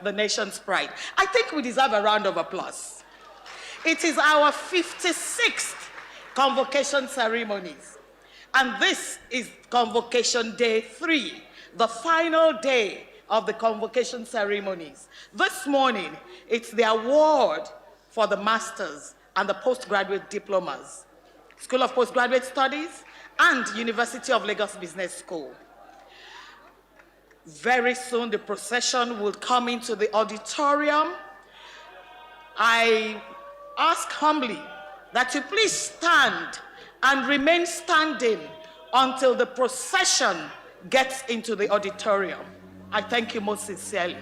the nation's pride. I think we deserve a round of applause. It is our 56th Convocation ceremonies. And this is Convocation Day 3, the final day of the Convocation ceremonies. This morning, it's the award for the Masters and the Postgraduate Diplomas, School of Postgraduate Studies, and University of Lagos Business School. Very soon, the procession will come into the auditorium. I ask humbly that you please stand and remain standing until the procession gets into the auditorium. I thank you most sincerely.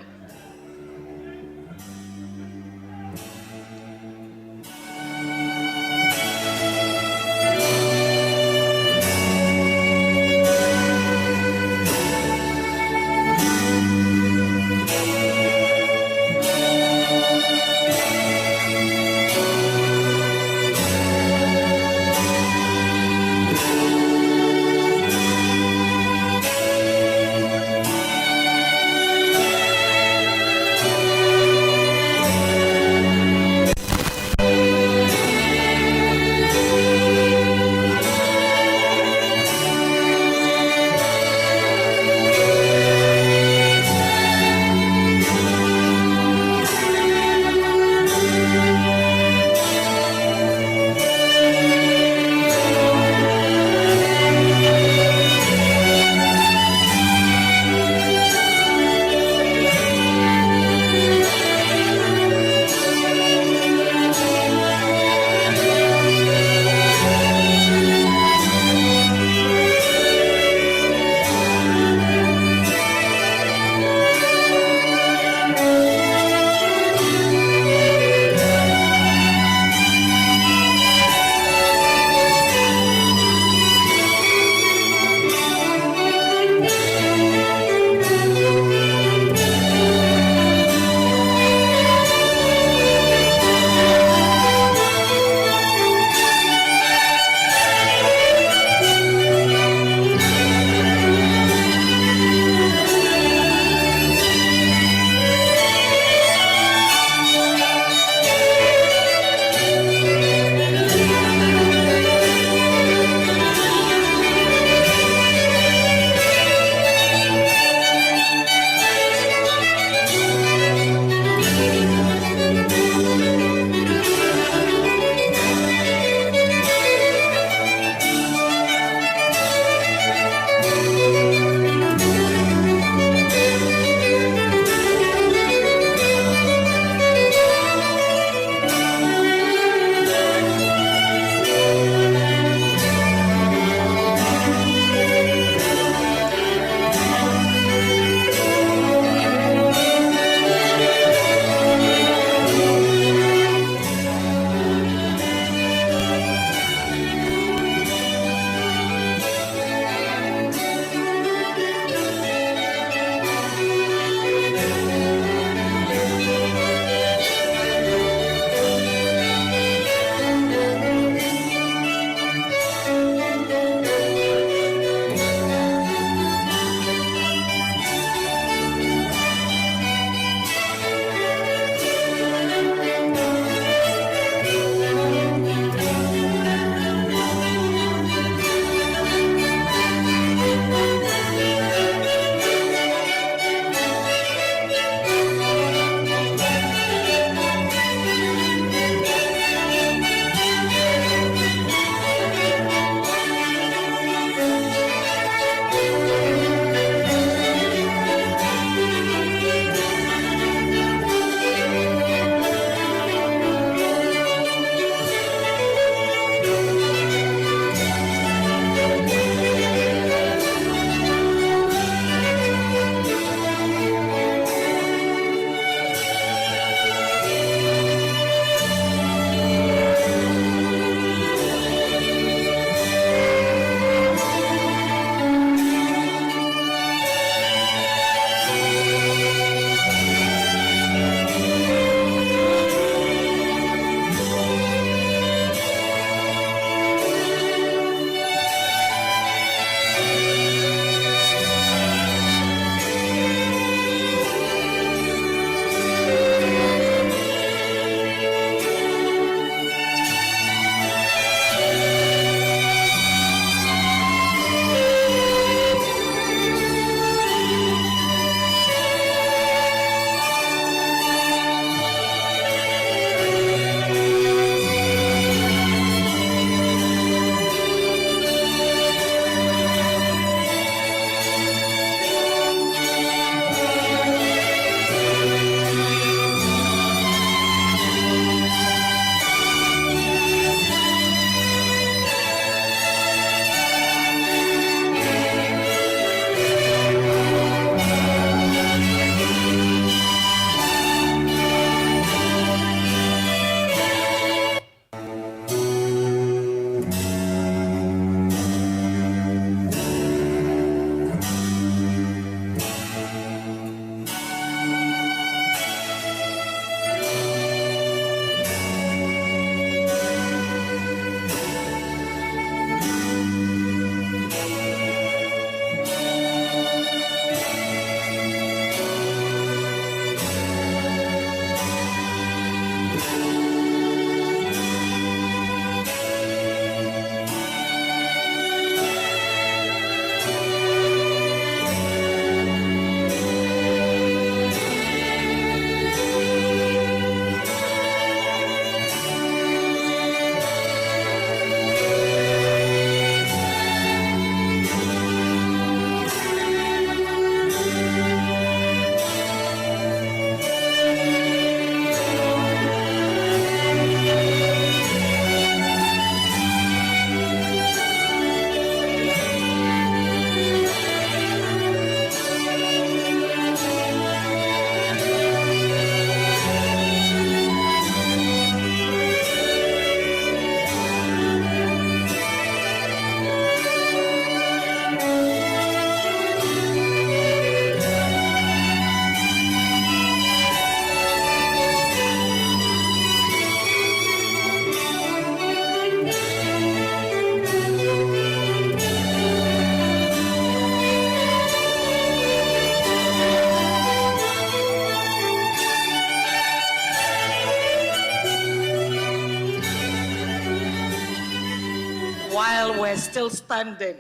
we're still standing,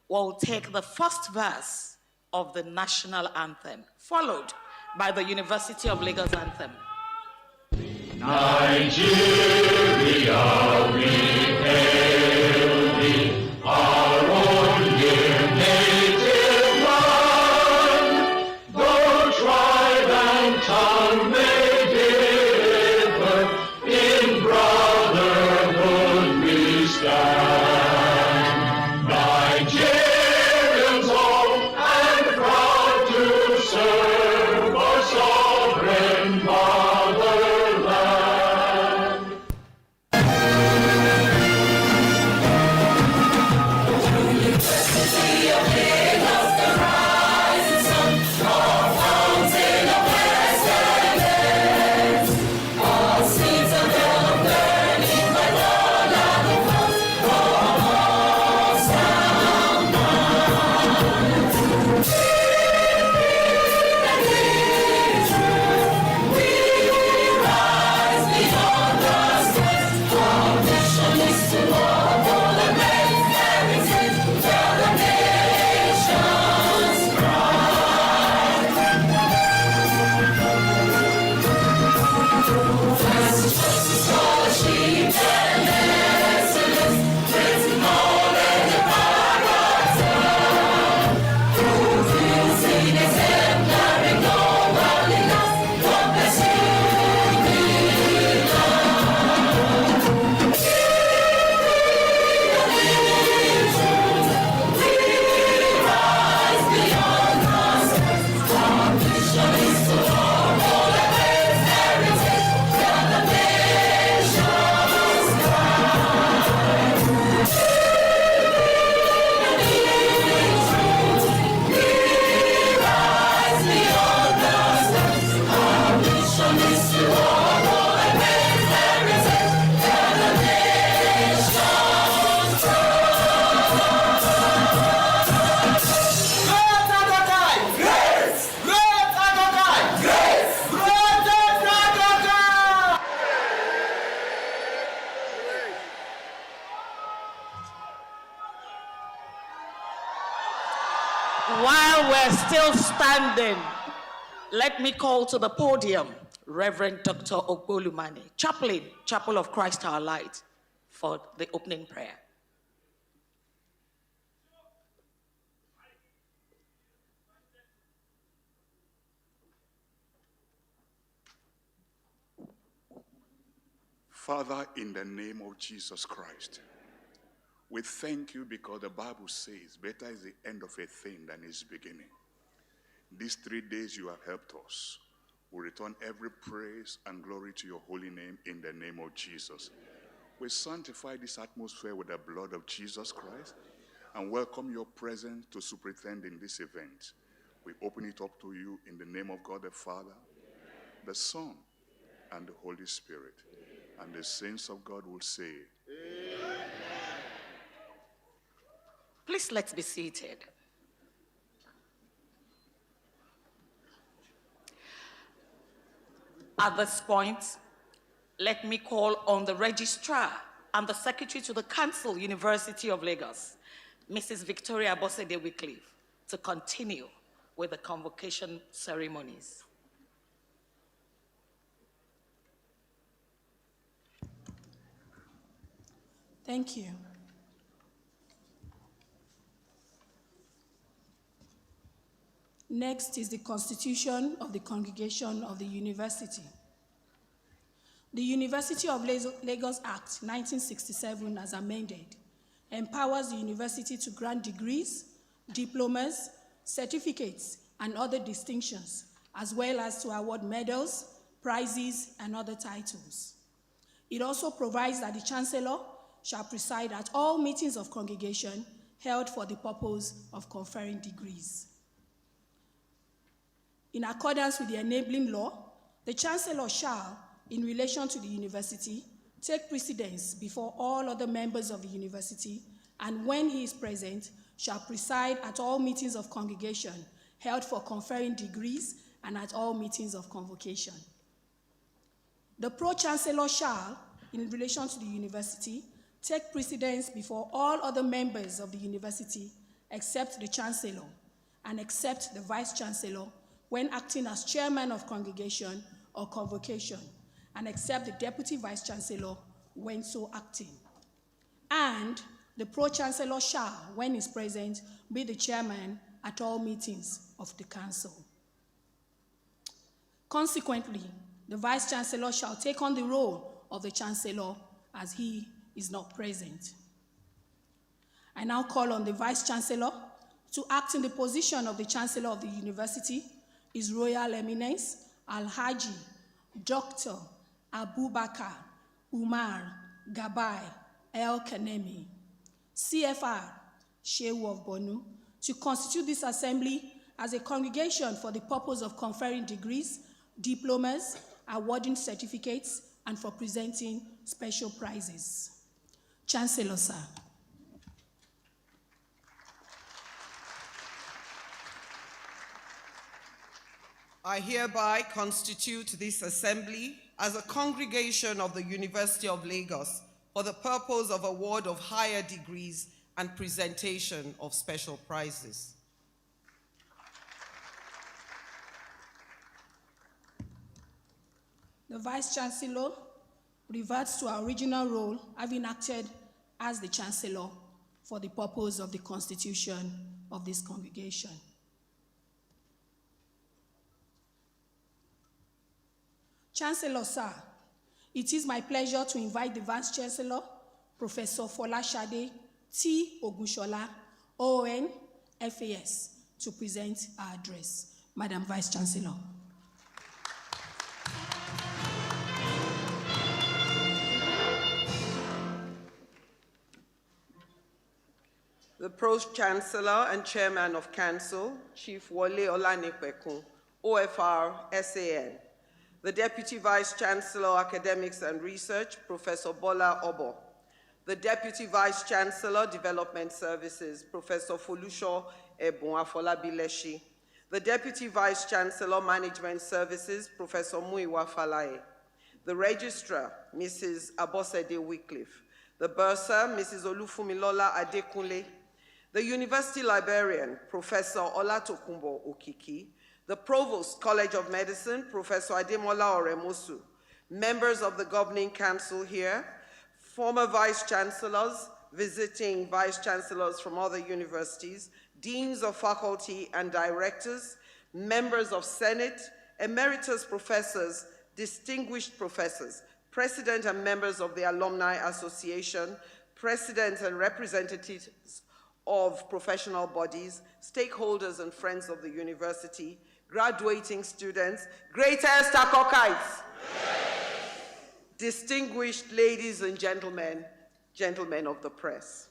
we'll take the first verse of the national anthem, followed by the University of Lagos anthem. Nigeria, we hail thee, our own dear native land. Though tribe and tongue may differ, in brotherhood we stand. Nigerians all and proud to serve our sovereign motherland. University of Lagos, the rising sun, our fountain of excellence. All seeds of love burning by all of the cross, from all sound minds. We rise beyond the skies. Our mission is to walk all the great heritage, tell the nation's pride. First choice is scholarship and excellence, praising knowledge and character. Producing exemplary, no worldliness, God bless you, we rise beyond the skies. Our mission is to walk all the great heritage, tell the nation's pride. We rise beyond the skies. Our mission is to walk all the great heritage, tell the nation's While we're still standing, let me call to the podium Reverend Dr. Ogbolumani, Chaplain, Chapel of Christ Our Light, for the opening prayer. Father, in the name of Jesus Christ, we thank you because the Bible says, better is the end of a thing than its beginning. These 3 days you have helped us. We return every praise and glory to your holy name in the name of Jesus. We sanctify this atmosphere with the blood of Jesus Christ and welcome your presence to superintend in this event. We open it up to you in the name of God the Father, the Son, and the Holy Spirit. And the saints of God will say, Please let's be seated. At this point, let me call on the Registrar and the Secretary to the Council, University of Lagos, Mrs. Victoria Bosede Wycliffe, to continue with the convocation ceremonies. Thank you. Next is the Constitution of the Congregation of the University. The University of Lagos Act 1967, as amended, empowers the university to grant degrees, diplomas, certificates, and other distinctions, as well as to award medals, prizes, and other titles. It also provides that the Chancellor shall preside at all meetings of congregation held for the purpose of conferring degrees. In accordance with the enabling law, the Chancellor shall, in relation to the university, take precedence before all other members of the university, and when he is present, shall preside at all meetings of congregation held for conferring degrees and at all meetings of convocation. The Pro-chancellor shall, in relation to the university, take precedence before all other members of the university except the Chancellor and except the Vice-Chancellor when acting as Chairman of Congregation or Convocation, and except the Deputy Vice-Chancellor when so acting. And the Pro-chancellor shall, when is present, be the Chairman at all meetings of the Council. Consequently, the Vice-Chancellor shall take on the role of the Chancellor as he is not present. I now call on the Vice-Chancellor to act in the position of the Chancellor of the University, His Royal Eminence, Alhaji Dr. Abubakar Umar Gabai El Kanemi, CFR Shehu of Bonu, to constitute this assembly as a congregation for the purpose of conferring degrees, diplomas, awarding certificates, and for presenting special prizes. Chancellor, sir. I hereby constitute this assembly as a congregation of the University of Lagos for the purpose of award of higher degrees and presentation of special prizes. The Vice-Chancellor reverts to our original role, having acted as the Chancellor for the purpose of the constitution of this congregation. Chancellor, sir, it is my pleasure to invite the Vice-Chancellor, Professor Folashade T. Ogunshola, ON, FAS, to present our address. Madam Vice-Chancellor. The Pro-chancellor and Chairman of Council, Chief Wole Olanipekun, OFR, SAN. The Deputy Vice-Chancellor, Academics and Research, Professor Bola Obo. The Deputy Vice-Chancellor, Development Services, Professor Folusho Ebun Afolabileshi. The Deputy Vice-Chancellor, Management Services, Professor Muiwa Falaye. The Registrar, Mrs. Abosede Wycliffe. The Bursar, Mrs. Olufumilola Adekunle. The University Librarian, Professor Olatokunbo Okiki. The Provost, College of Medicine, Professor Ademola Oremosu. Members of the Governing Council here, former Vice-Chancellors, visiting Vice-Chancellors from other universities, Deans of Faculty and Directors, members of Senate, Emeritus Professors, Distinguished Professors, President and members of the Alumni Association, Presidents and representatives of professional bodies, stakeholders and friends of the university, graduating students, greatest Akokites, distinguished ladies and gentlemen, gentlemen of the press.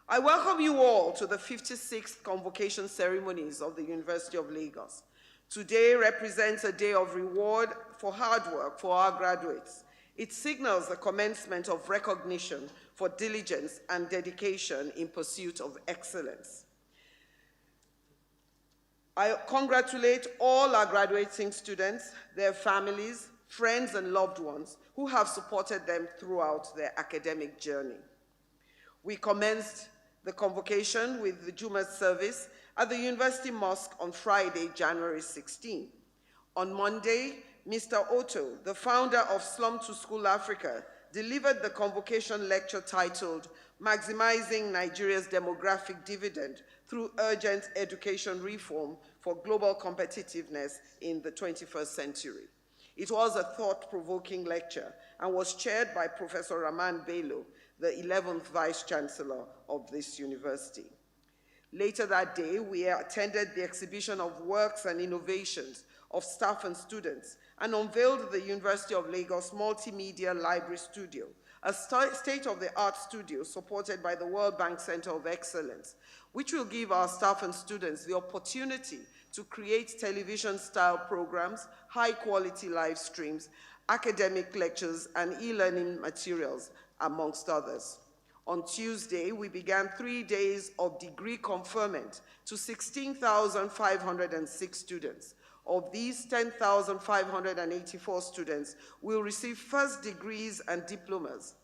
I welcome you all to the 56th Convocation Ceremonies of the University of Lagos. Today represents a day of reward for hard work for our graduates. It signals the commencement of recognition for diligence and dedication in pursuit of excellence. I congratulate all our graduating students, their families, friends, and loved ones who have supported them throughout their academic journey. We commenced the convocation with the Juma service at the University Mosque on Friday, January 16. On Monday, Mr. Otto, the founder of Slum to School Africa, delivered the convocation lecture titled Maximizing Nigeria's Demographic Dividend Through Urgent Education Reform for Global Competitiveness in the 21st Century. It was a thought-provoking lecture and was chaired by Professor Rahman Bello, the 11th Vice-Chancellor of this university. Later that day, we attended the exhibition of works and innovations of staff and students and unveiled the University of Lagos Multimedia Library Studio, a state-of-the-art studio supported by the World Bank Center of Excellence, which will give our staff and students the opportunity to create television-style programs, high-quality live streams, academic lectures, and e-learning materials, amongst others. On Tuesday, we began 3 days of degree conferment to 16,506 students. Of these, 10,584 students will receive first degrees and diplomas.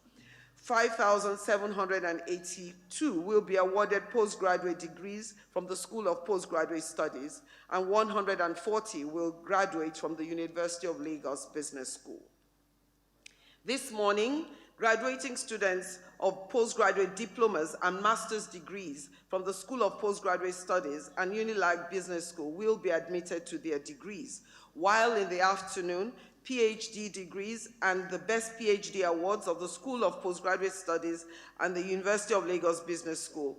5,782 will be awarded postgraduate degrees from the School of Postgraduate Studies, and 140 will graduate from the University of Lagos Business School. This morning, graduating students of postgraduate diplomas and master's degrees from the School of Postgraduate Studies and UNILAG Business School will be admitted to their degrees, while in the afternoon, PhD degrees and the Best PhD Awards of the School of Postgraduate Studies and the University of Lagos Business School,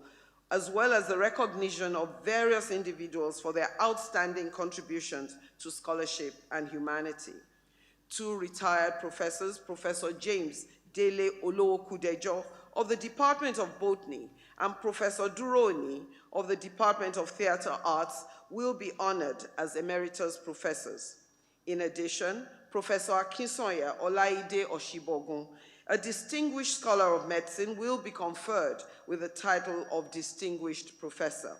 as well as the recognition of various individuals for their outstanding contributions to scholarship and humanity. 2 retired professors, Professor James Dele Olowokudejo of the Department of Botany and Professor Duroni of the Department of Theatre Arts, will be honored as emeritus professors. In addition, Professor Akinsoye Olaide Oshibogun, a distinguished scholar of medicine, will be conferred with the title of Distinguished Professor.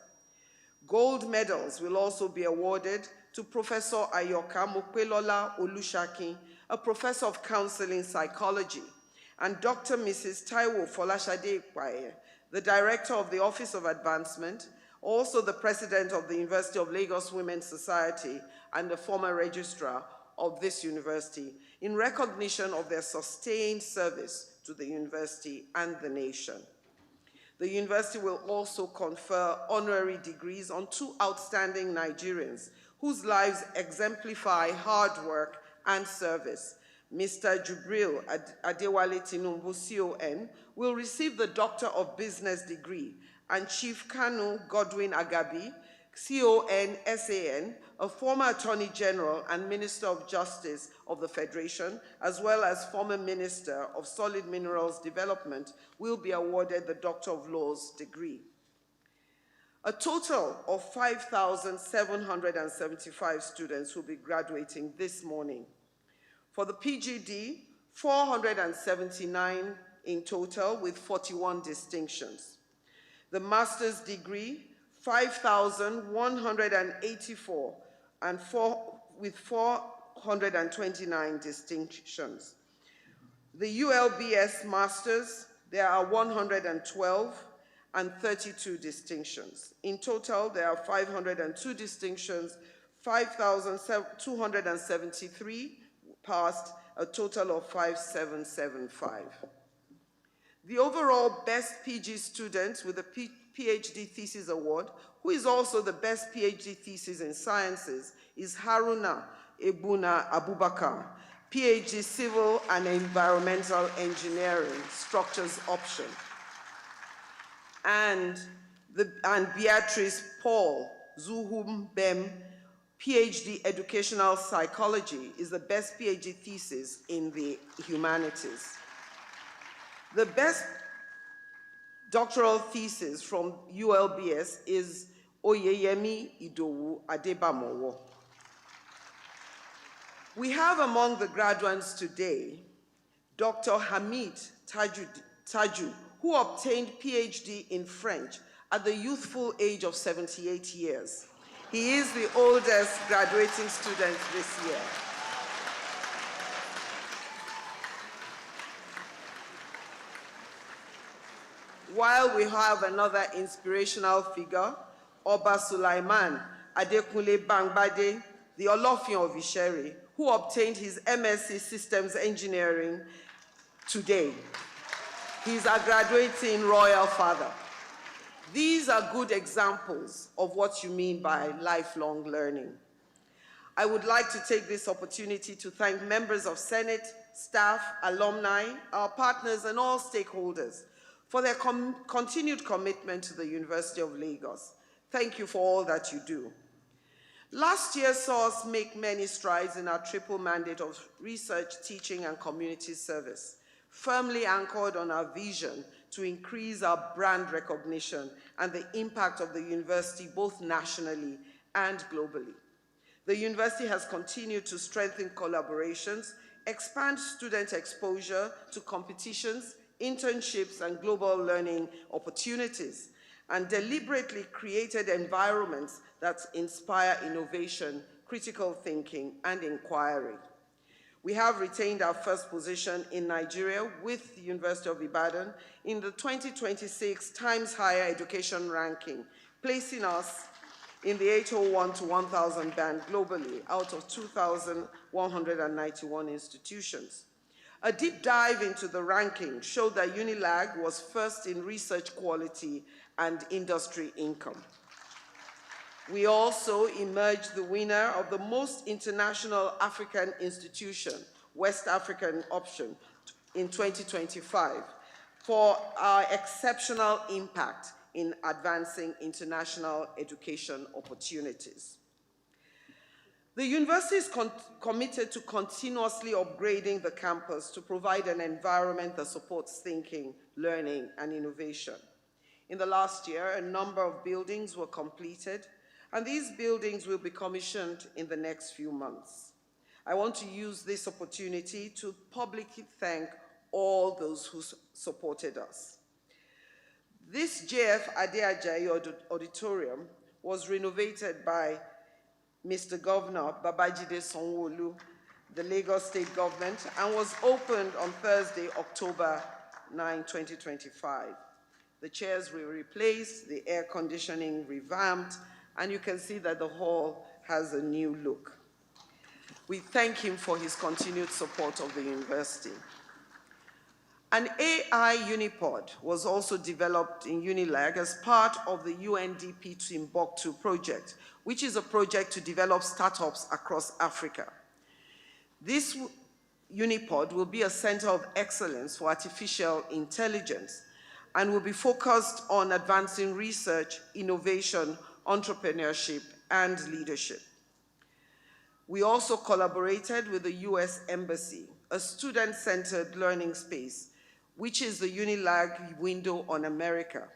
Gold medals will also be awarded to Professor Ayoka Mokwelola Olushakin, a professor of counseling psychology, and Dr. Mrs. Taiwo Folashade Ikpaye, the director of the Office of Advancement, also the president of the University of Lagos Women's Society and the former registrar of this university, in recognition of their sustained service to the university and the nation. The university will also confer honorary degrees on 2 outstanding Nigerians whose lives exemplify hard work and service. Mr. Jubril Adewale Tinubu, CON, will receive the Doctor of Business degree, and Chief Kanu Godwin Agabi, CON, SAN, a former Attorney General and Minister of Justice of the Federation, as well as former Minister of Solid Minerals Development, will be awarded the Doctor of Laws degree. A total of 5,775 students will be graduating this morning. For the PGD, 479 in total with 41 distinctions. The master's degree, 5,184 and with 429 distinctions. The ULBS masters, there are 112 and 32 distinctions. In total, there are 502 distinctions, 5,273 passed, a total of 5,775. The overall best PG student with the PhD Thesis Award, who is also the best PhD thesis in sciences, is Haruna Ebuna Abubakar, PhD Civil and Environmental Engineering, Structures Option. And Beatrice Paul Zuhum Bem, PhD Educational Psychology, is the best PhD thesis in the humanities. The best doctoral thesis from ULBS is Oyeyemi Idowu Adebamowo. We have among the graduates today Dr. Hamid Taju, who obtained PhD in French at the youthful age of 78 years. He is the oldest graduating student this year. While we have another inspirational figure, Oba Sulaiman Adekunle Bangbade, the Olofin of Isheri, who obtained his MSc Systems Engineering today. He's a graduating royal father. These are good examples of what you mean by lifelong learning. I would like to take this opportunity to thank members of Senate, staff, alumni, our partners, and all stakeholders for their continued commitment to the University of Lagos. Thank you for all that you do. Last year saw us make many strides in our triple mandate of research, teaching, and community service, firmly anchored on our vision to increase our brand recognition and the impact of the university both nationally and globally. The university has continued to strengthen collaborations, expand student exposure to competitions, internships, and global learning opportunities, and deliberately created environments that inspire innovation, critical thinking, and inquiry. We have retained our first position in Nigeria with the University of Ibadan in the 2026 Times Higher Education Ranking, placing us in the 801 to 1000 band globally out of 2,191 institutions. A deep dive into the ranking showed that UNILAG was first in research quality and industry income. We also emerged the winner of the most international African institution, West African option, in 2025 for our exceptional impact in advancing international education opportunities. The university is committed to continuously upgrading the campus to provide an environment that supports thinking, learning, and innovation. In the last year, a number of buildings were completed, and these buildings will be commissioned in the next few months. I want to use this opportunity to publicly thank all those who supported us. This JF Adeajayi Auditorium was renovated by Mr. Governor Babajide Sanwo-Olu, the Lagos State Government, and was opened on Thursday, October 9, 2025. The chairs were replaced, the air conditioning revamped, and you can see that the hall has a new look. We thank him for his continued support of the university. An AI Unipod was also developed in UNILAG as part of the UNDP Timbuktu project, which is a project to develop startups across Africa. This Unipod will be a center of excellence for artificial intelligence and will be focused on advancing research, innovation, entrepreneurship, and leadership. We also collaborated with the US Embassy, a student-centered learning space, which is the UNILAG window on America.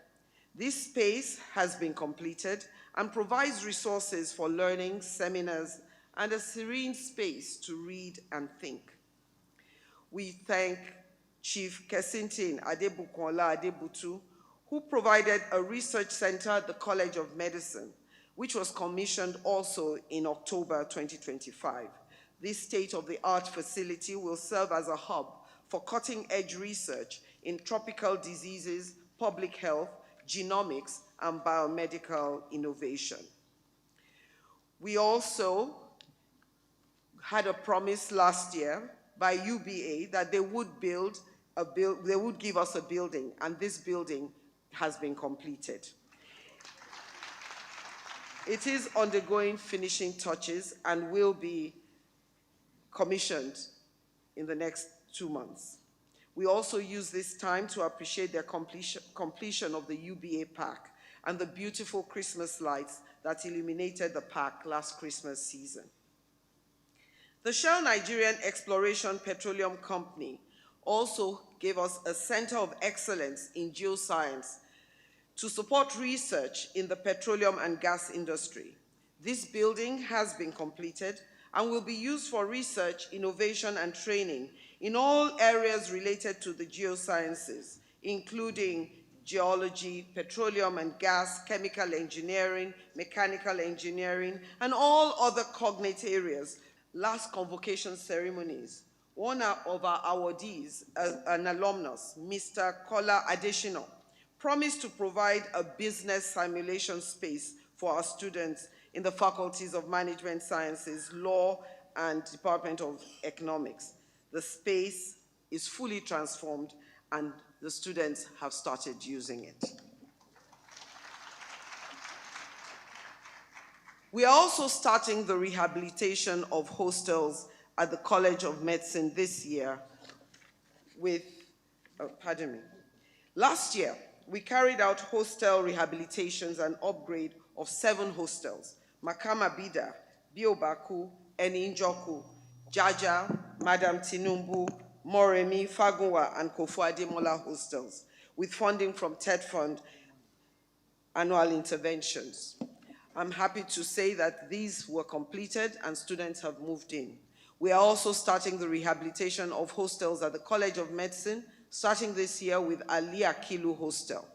This space has been completed and provides resources for learning, seminars, and a serene space to read and think. We thank Chief Kesintin Adebukola Adebutu, who provided a research center at the College of Medicine, which was commissioned also in October 2025. This state-of-the-art facility will serve as a hub for cutting-edge research in tropical diseases, public health, genomics, and biomedical innovation. We also had a promise last year by UBA that they would give us a building, and this building has been completed. It is undergoing finishing touches and will be commissioned in the next 2 months. We also use this time to appreciate their completion of the UBA Park and the beautiful Christmas lights that illuminated the park last Christmas season. The Shell Nigerian Exploration Petroleum Company also gave us a center of excellence in geoscience to support research in the petroleum and gas industry. This building has been completed and will be used for research, innovation, and training in all areas related to the geosciences, including geology, petroleum and gas, chemical engineering, mechanical engineering, and all other cognate areas. Last convocation ceremonies, one of our awardees, an alumnus, Mr. Kola Adeshino, promised to provide a business simulation space for our students in the faculties of Management Sciences, Law, and Department of Economics. The space is fully transformed and the students have started using it. We are also starting the rehabilitation of hostels at the College of Medicine this year with, Last year, we carried out hostel rehabilitations and upgrade of 7 hostels: Makama Bida, Biobaku, Eninjoku, Jaja, Madam Tinumbu, Moremi, Fagunwa, and Kofu Ademola hostels, with funding from TED Fund annual interventions. I'm happy to say that these were completed and students have moved in. We are also starting the rehabilitation of hostels at the College of Medicine, starting this year with Ali Akilu Hostel.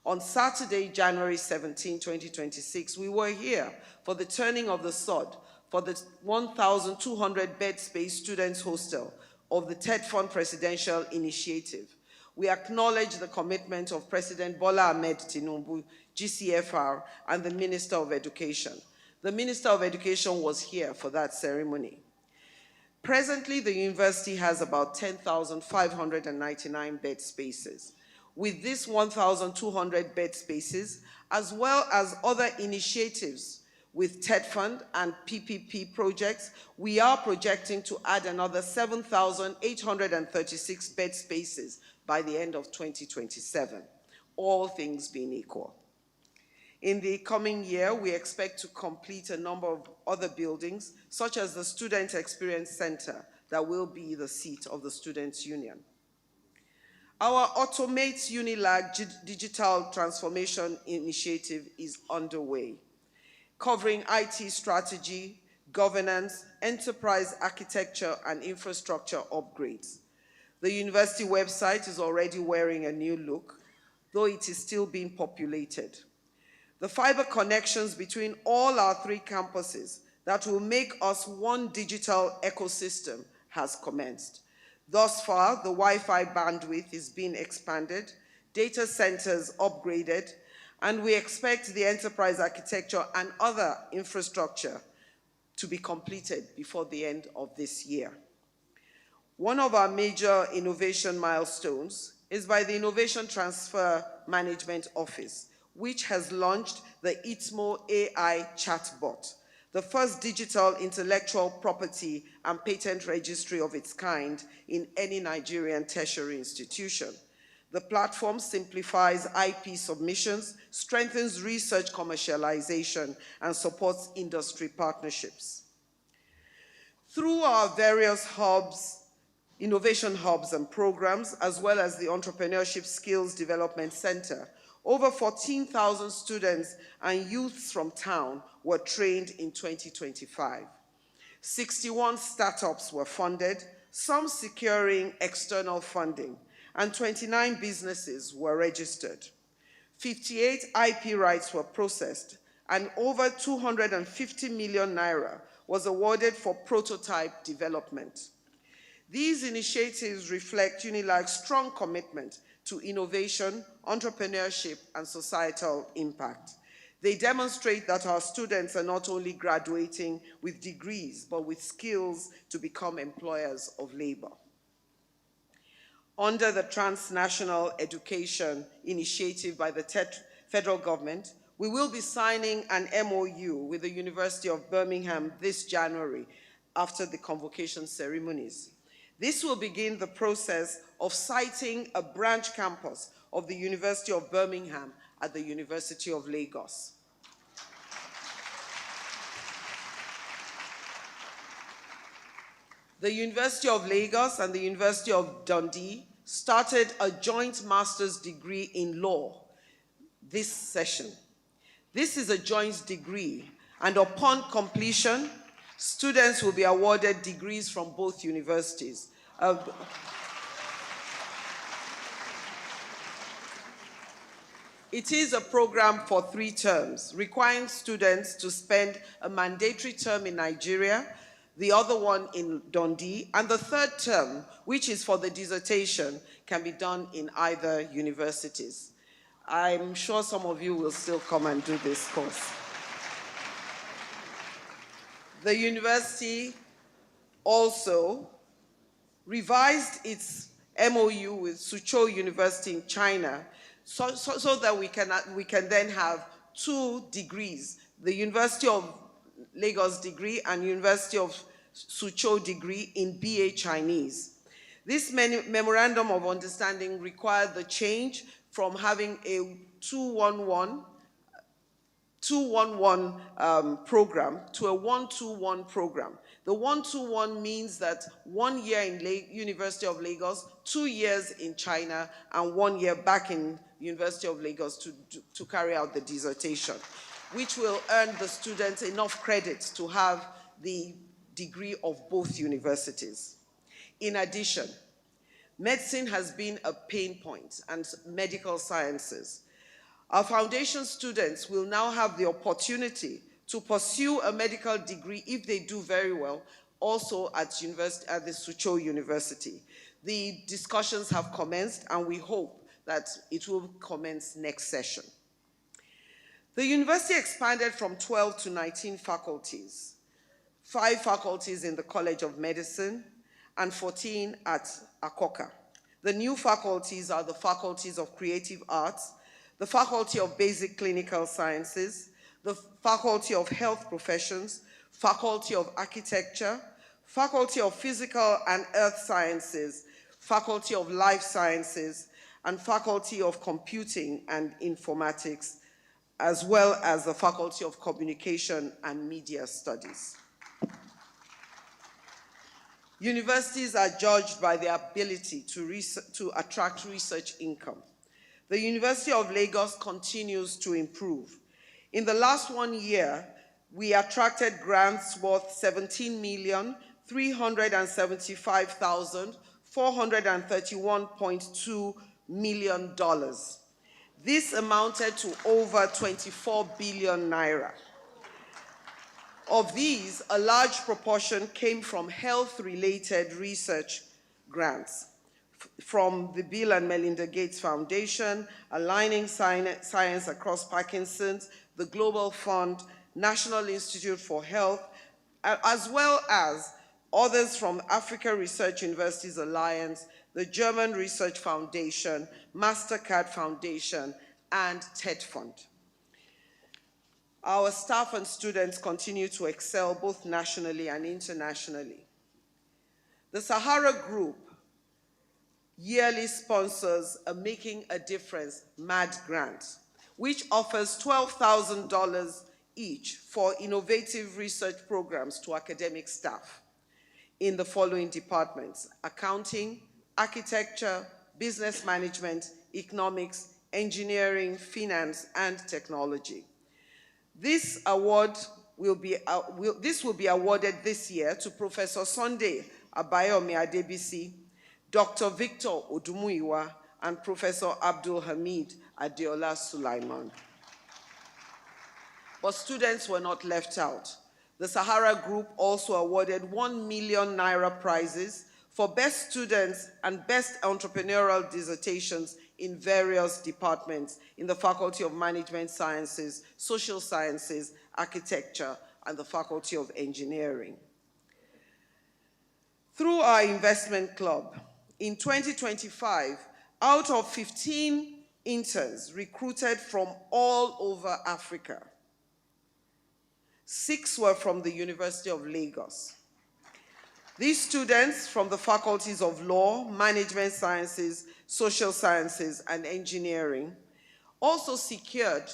On Saturday, January 17, 2026, we were here for the turning of the sod for the 1,200-bed space students hostel of the TED Fund Presidential Initiative. We acknowledge the commitment of President Bola Ahmed Tinubu, GCFR, and the Minister of Education. The Minister of Education was here for that ceremony. Presently, the university has about 10,599 bed spaces. With these 1,200 bed spaces, as well as other initiatives with TED Fund and PPP projects, we are projecting to add another 7,836 bed spaces by the end of 2027, all things being equal. In the coming year, we expect to complete a number of other buildings, such as the Student Experience Center, that will be the seat of the Students' Union. Our Automate UNILAG Digital Transformation Initiative is underway, covering IT strategy, governance, enterprise architecture, and infrastructure upgrades. The university website is already wearing a new look, though it is still being populated. The fiber connections between all our 3 campuses that will make us one digital ecosystem has commenced. Thus far, the Wi-Fi bandwidth is being expanded, data centers upgraded, and we expect the enterprise architecture and other infrastructure to be completed before the end of this year. One of our major innovation milestones is by the Innovation Transfer Management Office, which has launched the ITMO AI chatbot, the first digital intellectual property and patent registry of its kind in any Nigerian tertiary institution. The platform simplifies IP submissions, strengthens research commercialization, and supports industry partnerships. Through our various hubs, innovation hubs and programs, as well as the Entrepreneurship Skills Development Center, over 14,000 students and youths from town were trained in 2025. 61 startups were funded, some securing external funding, and 29 businesses were registered. 58 IP rights were processed, and over 250 million naira was awarded for prototype development. These initiatives reflect UNILAG's strong commitment to innovation, entrepreneurship, and societal impact. They demonstrate that our students are not only graduating with degrees, but with skills to become employers of labor. Under the Transnational Education Initiative by the federal government, we will be signing an MOU with the University of Birmingham this January after the convocation ceremonies. This will begin the process of siting a branch campus of the University of Birmingham at the University of Lagos. The University of Lagos and the University of Dundee started a joint master's degree in law this session. This is a joint degree, and upon completion, students will be awarded degrees from both universities. It is a program for 3 terms, requiring students to spend a mandatory term in Nigeria, the other one in Dundee, and the 3rd term, which is for the dissertation, can be done in either universities. I'm sure some of you will still come and do this course. The university also revised its MOU with Suzhou University in China so that we can then have 2 degrees, the University of Lagos degree and University of Suzhou degree in BA Chinese. This memorandum of understanding required the change from having a 211 program to a 121 program. The 121 means that 1 year in University of Lagos, 2 years in China, and 1 year back in University of Lagos to carry out the dissertation, which will earn the students enough credits to have the degree of both universities. In addition, medicine has been a pain point, and medical sciences. Our foundation students will now have the opportunity to pursue a medical degree if they do very well, also at the Suzhou University. The discussions have commenced, and we hope that it will commence next session. The university expanded from 12 to 19 faculties, 5 faculties in the College of Medicine and 14 at Akoka. The new faculties are the faculties of Creative Arts, the Faculty of Basic Clinical Sciences, the Faculty of Health Professions, Faculty of Architecture, Faculty of Physical and Earth Sciences, Faculty of Life Sciences, and Faculty of Computing and Informatics, as well as the Faculty of Communication and Media Studies. Universities are judged by their ability to attract research income. The University of Lagos continues to improve. In the last 1 year, we attracted grants worth $17,375,431.2 million. This amounted to over 24 billion naira. Of these, a large proportion came from health-related research grants, from the Bill and Melinda Gates Foundation, Aligning Science Across Parkinson's, the Global Fund, National Institute for Health, as well as others from Africa Research Universities Alliance, the German Research Foundation, MasterCard Foundation, and TED Fund. Our staff and students continue to excel both nationally and internationally. The Sahara Group yearly sponsors a Making a Difference MAD grant, which offers $12,000 each for innovative research programs to academic staff in the following departments: accounting, architecture, business management, economics, engineering, finance, and technology. This award will be awarded this year to Professor Sunday Abayomi Adebisi, Dr. Victor Odumuyiwa, and Professor Abdul Hamid Adeola Sulaiman. But students were not left out. The Sahara Group also awarded 1 million naira prizes for best students and best entrepreneurial dissertations in various departments in the Faculty of Management Sciences, Social Sciences, Architecture, and the Faculty of Engineering. Through our investment club, in 2025, out of 15 interns recruited from all over Africa, 6 were from the University of Lagos. These students from the faculties of Law, Management Sciences, Social Sciences, and Engineering also secured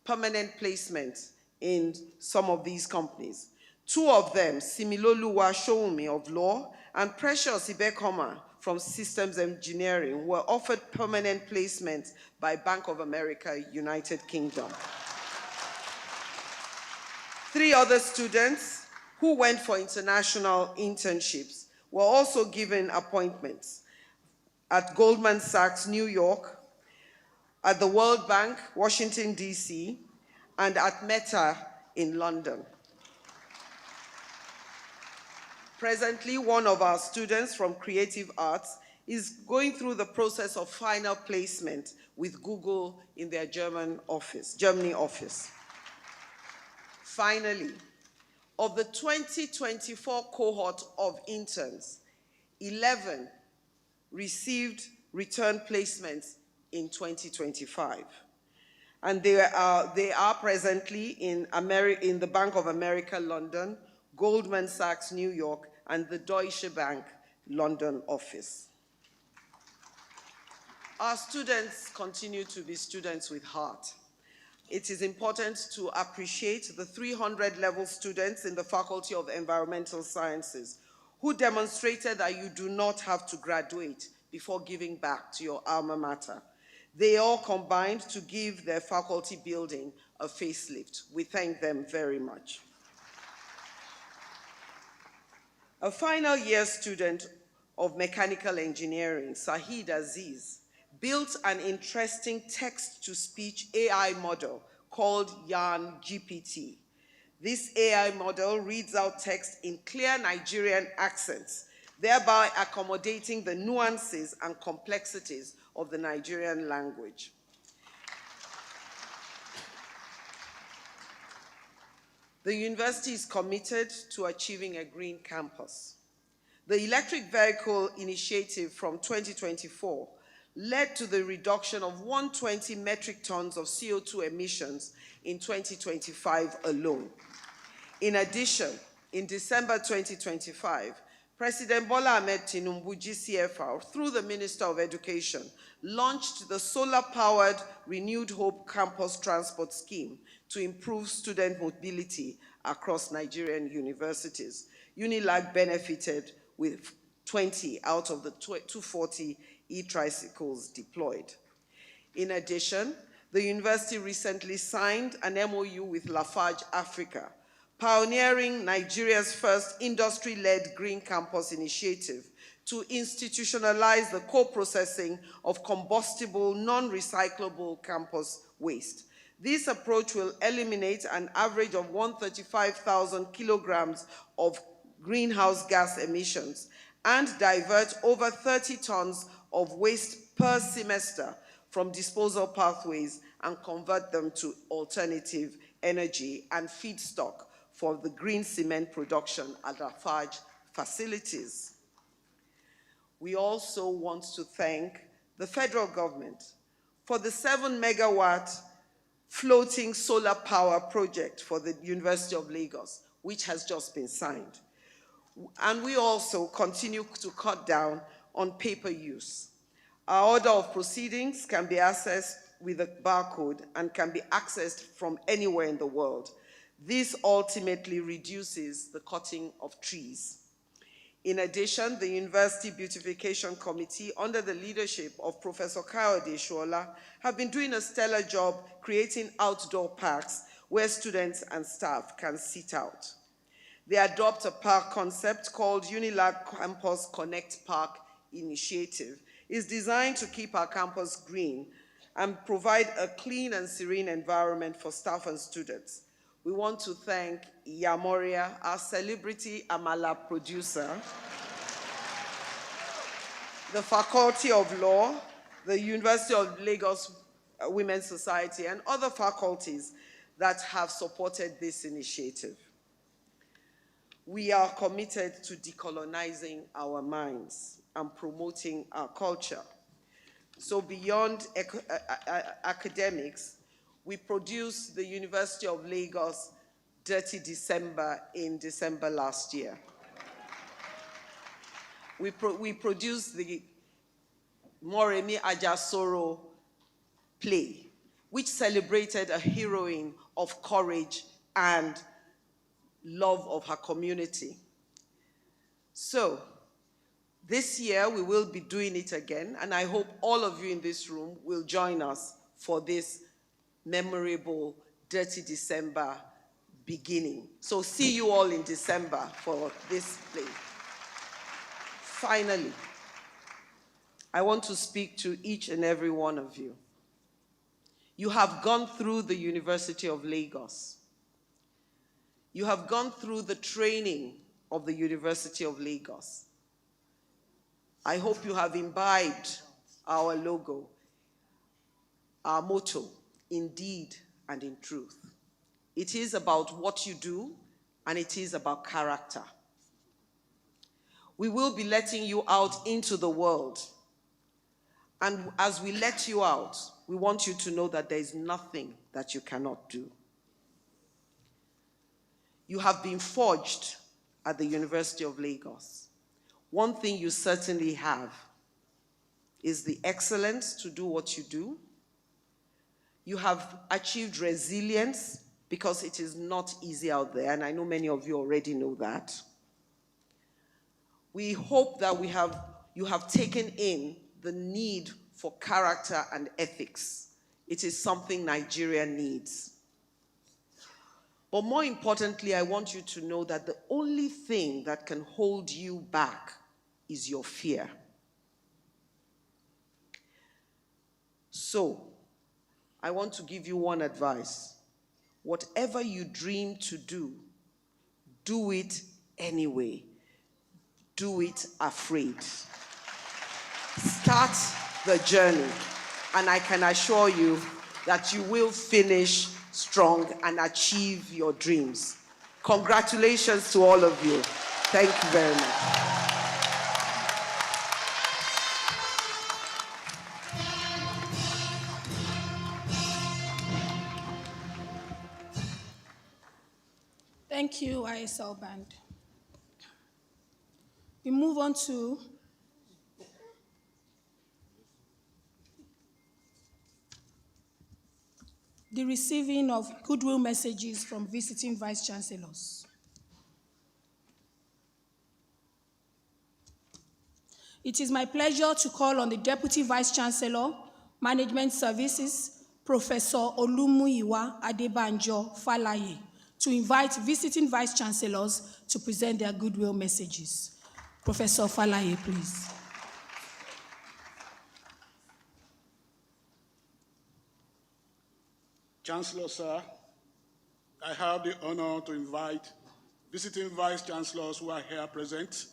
permanent placement in some of these companies. 2 of them, Similoluwa Shoumi of Law and Precious Ibekoma from Systems Engineering, were offered permanent placement by Bank of America, United Kingdom. 3 other students who went for international internships were also given appointments at Goldman Sachs, New York, at the World Bank, Washington, D.C., and at Meta in London. Presently, one of our students from Creative Arts is going through the process of final placement with Google in their Germany office. Finally, of the 2024 cohort of interns, 11 received return placements in 2025. And they are presently in the Bank of America, London, Goldman Sachs, New York, and the Deutsche Bank, London office. Our students continue to be students with heart. It is important to appreciate the 300-level students in the Faculty of Environmental Sciences who demonstrated that you do not have to graduate before giving back to your alma mater. They all combined to give their faculty building a facelift. We thank them very much. A final year student of mechanical engineering, Sahid Aziz, built an interesting text-to-speech AI model called Yarn GPT. This AI model reads out text in clear Nigerian accents, thereby accommodating the nuances and complexities of the Nigerian language. The university is committed to achieving a green campus. The electric vehicle initiative from 2024 led to the reduction of 120 metric tons of CO2 emissions in 2025 alone. In addition, in December 2025, President Bola Ahmed Tinubu, GCFR, through the Minister of Education, launched the solar-powered Renewed Hope Campus Transport Scheme to improve student mobility across Nigerian universities. UNILAG benefited with 20 out of the 240 e-tricycles deployed. In addition, the university recently signed an MOU with Lafarge Africa, pioneering Nigeria's first industry-led green campus initiative to institutionalize the co-processing of combustible, non-recyclable campus waste. This approach will eliminate an average of 135,000 kilograms of greenhouse gas emissions and divert over 30 tons of waste per semester from disposal pathways and convert them to alternative energy and feedstock for the green cement production at Lafarge facilities. We also want to thank the federal government for the 7 megawatt floating solar power project for the University of Lagos, which has just been signed. And we also continue to cut down on paper use. Our order of proceedings can be accessed with a barcode and can be accessed from anywhere in the world. This ultimately reduces the cutting of trees. In addition, the University Beautification Committee, under the leadership of Professor Kayode Shola, have been doing a stellar job creating outdoor parks where students and staff can sit out. They adopt a park concept called UNILAG Campus Connect Park Initiative. It's designed to keep our campus green and provide a clean and serene environment for staff and students. We want to thank Yamoria, our celebrity Amala producer, the Faculty of Law, the University of Lagos Women's Society, and other faculties that have supported this initiative. We are committed to decolonizing our minds and promoting our culture. So beyond academics, we produced the University of Lagos Dirty December in December last year. We produced the Moremi Ajasoro play, which celebrated a heroine of courage and love of her community. So, this year we will be doing it again, and I hope all of you in this room will join us for this memorable Dirty December beginning. So see you all in December for this play. Finally, I want to speak to each and every one of you. You have gone through the University of Lagos. You have gone through the training of the University of Lagos. I hope you have imbibed our logo, our motto, in deed and in truth. It is about what you do, and it is about character. We will be letting you out into the world. And as we let you out, we want you to know that there is nothing that you cannot do. You have been forged at the University of Lagos. One thing you certainly have is the excellence to do what you do. You have achieved resilience because it is not easy out there, and I know many of you already know that. We hope that you have taken in the need for character and ethics. It is something Nigeria needs. But more importantly, I want you to know that the only thing that can hold you back is your fear. So, I want to give you one advice. Whatever you dream to do, do it anyway. Do it afraid. Start the journey, and I can assure you that you will finish strong and achieve your dreams. Congratulations to all of you. Thank you very much. Thank you, ISL Band. We move on to the receiving of goodwill messages from visiting vice chancellors. It is my pleasure to call on the Deputy Vice Chancellor, Management Services, Professor Olumuyiwa Adebanjo Falaye, to invite visiting vice chancellors to present their goodwill messages. Professor Falaye, please. Chancellor, sir, I have the honor to invite visiting vice chancellors who are here present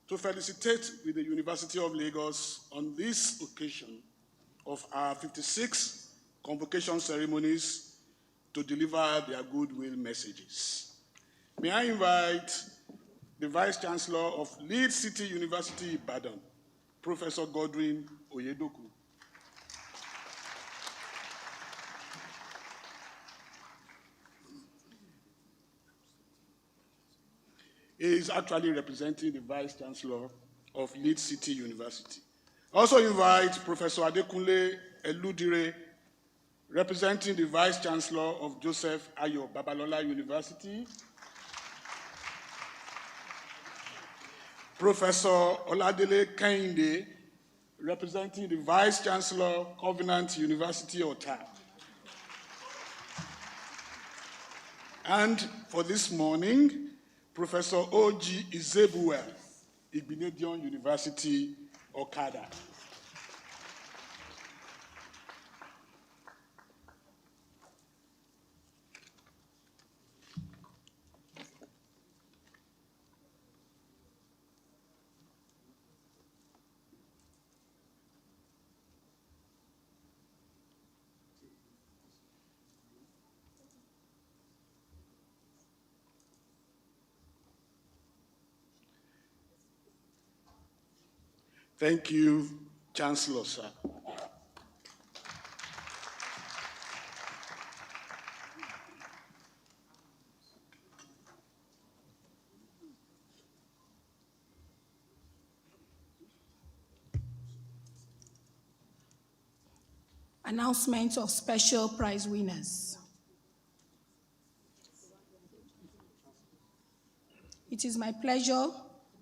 to felicitate with the University of Lagos on this occasion of our 56th convocation ceremonies to deliver their goodwill messages. May I invite the Vice Chancellor of Leeds City University, Ibadan, Professor Godwin Oyedoku. He is actually representing the Vice Chancellor of Leeds City University. Also invite Professor Adekunle Eludire, representing the Vice Chancellor of Joseph Ayo Babalola University. Professor Oladele Kehinde, representing the Vice Chancellor, Covenant University, Ota. And for this morning, Professor O.G. Izebuwe, Igbinedion University, Okada. Thank you, Chancellor, sir. Announcement of special prize winners. It is my pleasure,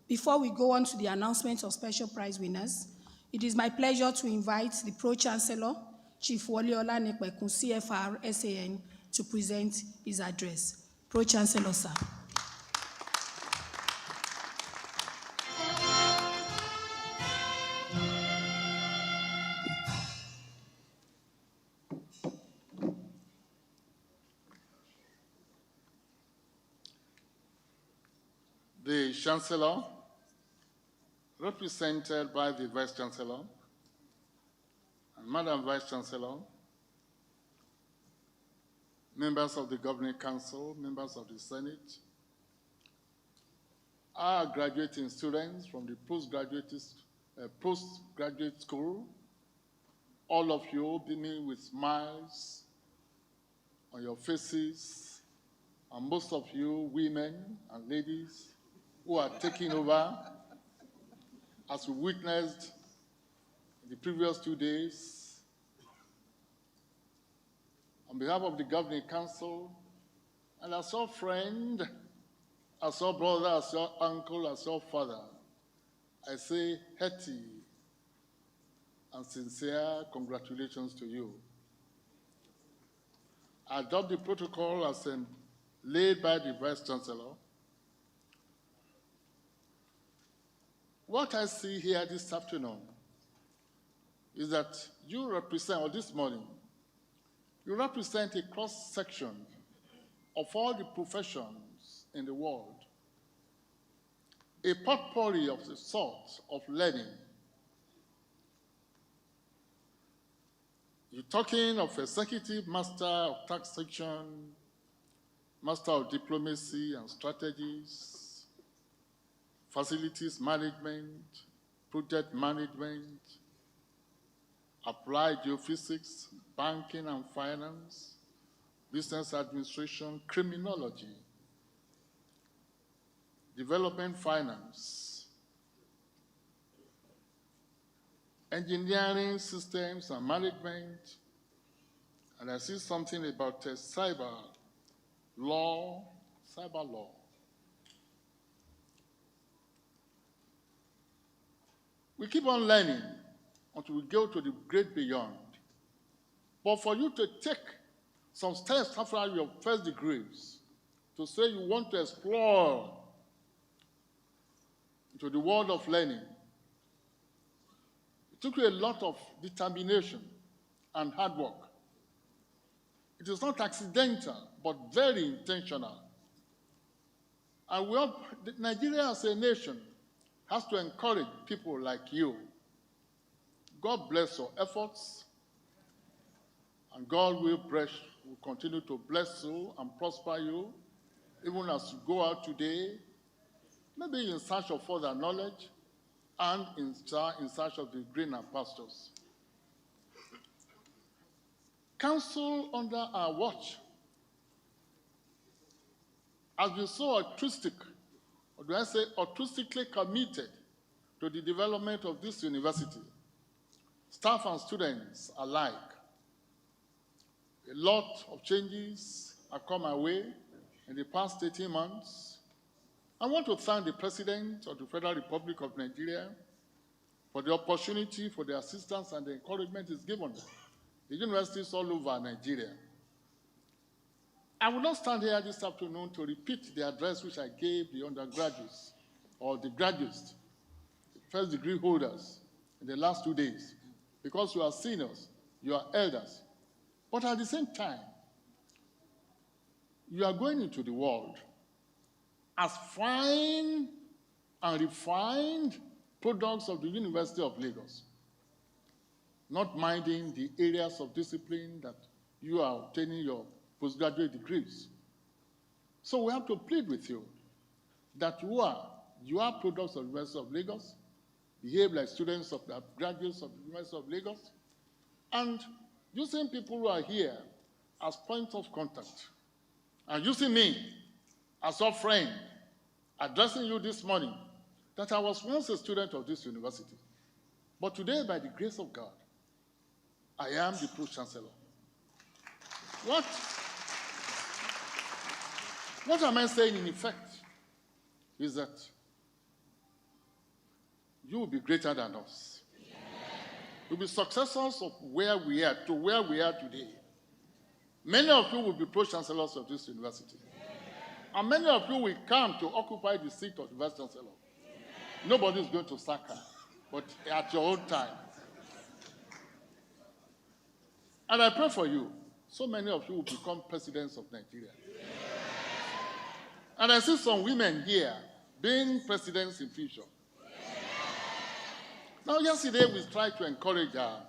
before we go on to the announcement of special prize winners, it is my pleasure to invite the Pro-chancellor, Chief Wole Olanipekun, CFR, SAN, to present his address. Pro-chancellor, sir. The Chancellor, represented by the Vice Chancellor and Madam Vice Chancellor, members of the Governing Council, members of the Senate, our graduating students from the postgraduate school, all of you beaming with smiles on your faces, and most of you women and ladies who are taking over, as we witnessed in the previous 2 days. On behalf of the Governing Council, and as your friend, as your brother, as your uncle, as your father, I say hearty and sincere congratulations to you. I adopt the protocol as laid by the Vice Chancellor. What I see here this afternoon is that you represent, or this morning, you represent a cross-section of all the professions in the world, a potpourri of the sort of learning. You're talking of executive master of taxation, master of diplomacy and strategies, facilities management, project management, applied geophysics, banking and finance, business administration, criminology, development finance, engineering systems and management, and I see something about cyber law. We keep on learning until we go to the great beyond. But for you to take some steps after your first degrees, to say you want to explore into the world of learning, it took you a lot of determination and hard work. It is not accidental, but very intentional. And Nigeria as a nation has to encourage people like you. God bless your efforts, and God will continue to bless you and prosper you, even as you go out today, maybe in search of further knowledge and in search of the greener pastures. Council under our watch has been so altruistic, or do I say altruistically committed to the development of this university, staff and students alike. A lot of changes have come our way in the past 18 months. I want to thank the President of the Federal Republic of Nigeria for the opportunity, for the assistance and the encouragement he's given the universities all over Nigeria. I will not stand here this afternoon to repeat the address which I gave the undergraduates or the graduates, the first degree holders in the last 2 days, because you are seniors, you are elders. But at the same time, you are going into the world as fine and refined products of the University of Lagos, not minding the areas of discipline that you are obtaining your postgraduate degrees. So we have to plead with you that you are products of the University of Lagos, behave like students of the graduates of the University of Lagos, and using people who are here as points of contact, and using me as your friend, addressing you this morning, that I was once a student of this university. But today, by the grace of God, I am the Pro-chancellor. What am I saying in effect is that you will be greater than us. You'll be successors of where we are to where we are today. Many of you will be Pro-chancellors of this university. And many of you will come to occupy the seat of the Vice-Chancellor. Nobody is going to sack her, but at your own time. And I pray for you. So many of you will become presidents of Nigeria. And I see some women here being presidents in future. Now, yesterday we tried to encourage our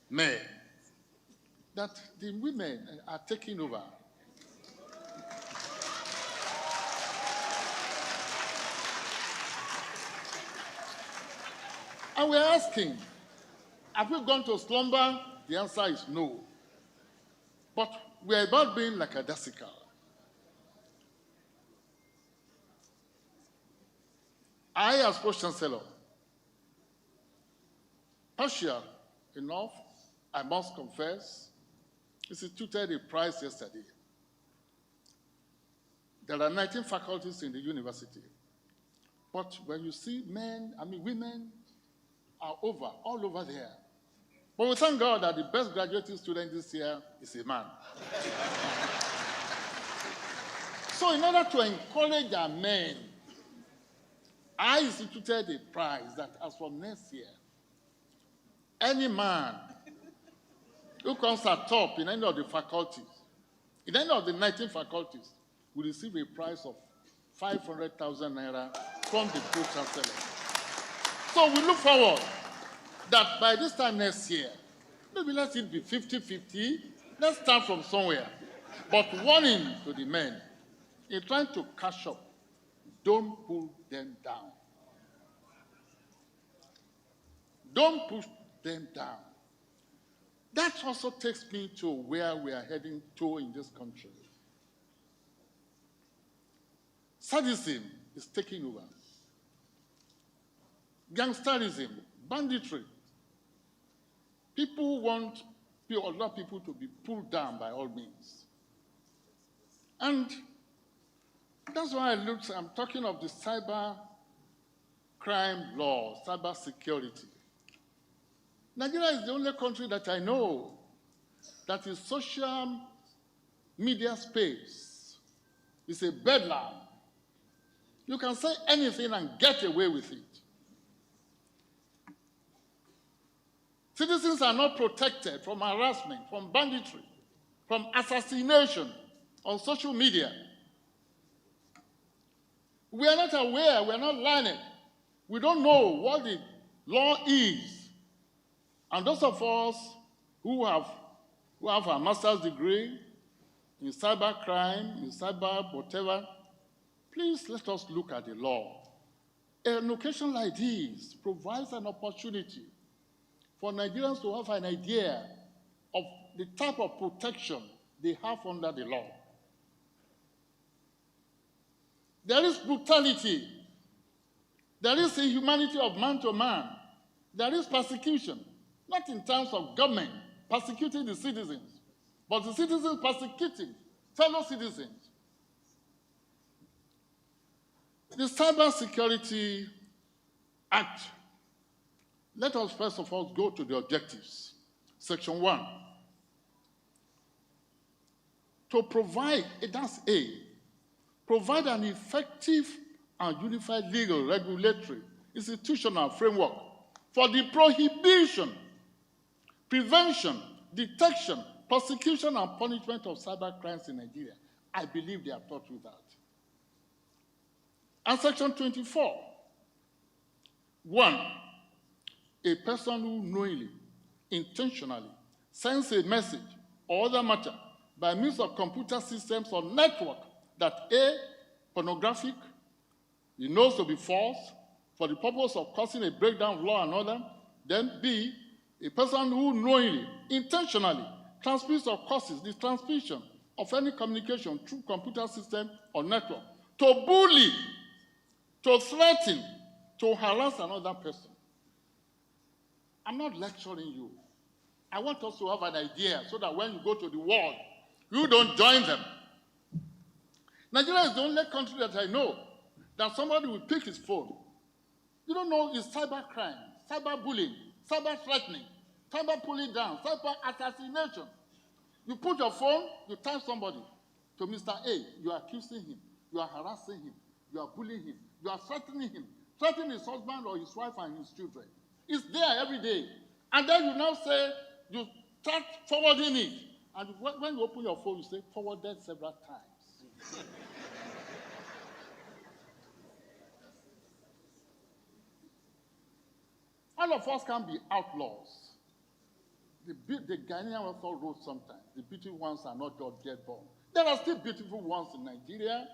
men that the women are taking over. And we're asking, have we gone to slumber? The answer is no. But we're about being lackadaisical. I, as Pro-chancellor, partial enough, I must confess, instituted a prize yesterday. There are 19 faculties in the university. But when you see women are all over there. But we thank God that the best graduating student this year is a man. So in order to encourage our men, I instituted a prize that as from next year, any man who comes at top in any of the faculties, in any of the 19 faculties, will receive a prize of 500,000 naira from the Pro-chancellor. So we look forward that by this time next year, maybe let it be 50-50, let's start from somewhere. But warning to the men, in trying to catch up, don't pull them down. Don't push them down. That also takes me to where we are heading to in this country. Sadism is taking over. Gangsterism, banditry. People want other people to be pulled down by all means. And that's why I'm talking of the cyber crime law, cyber security. Nigeria is the only country that I know that is social media space is a bedlam. You can say anything and get away with it. Citizens are not protected from harassment, from banditry, from assassination on social media. We are not aware, we are not learned. We don't know what the law is. And those of us who have a master's degree in cyber crime, in cyber whatever, please let us look at the law. An occasion like this provides an opportunity for Nigerians to have an idea of the type of protection they have under the law. There is brutality. There is inhumanity of man to man. There is persecution, not in terms of government persecuting the citizens, but the citizens persecuting fellow citizens. The Cyber Security Act, let us first of all go to the objectives. Section 1, to provide, that's A, provide an effective and unified legal, regulatory, institutional framework for the prohibition, prevention, detection, prosecution, and punishment of cyber crimes in Nigeria. I believe they have thought through that. And Section 24, 1, a person who knowingly, intentionally sends a message or other matter by means of computer systems or network that A, pornographic, he knows to be false, for the purpose of causing a breakdown of law and order, then B, a person who knowingly, intentionally transmits or causes the transmission of any communication through computer system or network to bully, to threaten, to harass another person. I'm not lecturing you. I want us to have an idea so that when you go to the world, you don't join them. Nigeria is the only country that I know that somebody will pick his phone. You don't know it's cyber crime, cyber bullying, cyber threatening, cyber pulling down, cyber assassination. You put your phone, you type somebody to Mr. A, you are accusing him, you are harassing him, you are bullying him, you are threatening his husband or his wife and his children. It's there every day. And then you now say, you start forwarding it. And when you open your phone, you say, forwarded several times. All of us can be outlaws. The Ghanaian also wrote sometimes, the beautiful ones are not just yet born. There are still beautiful ones in Nigeria.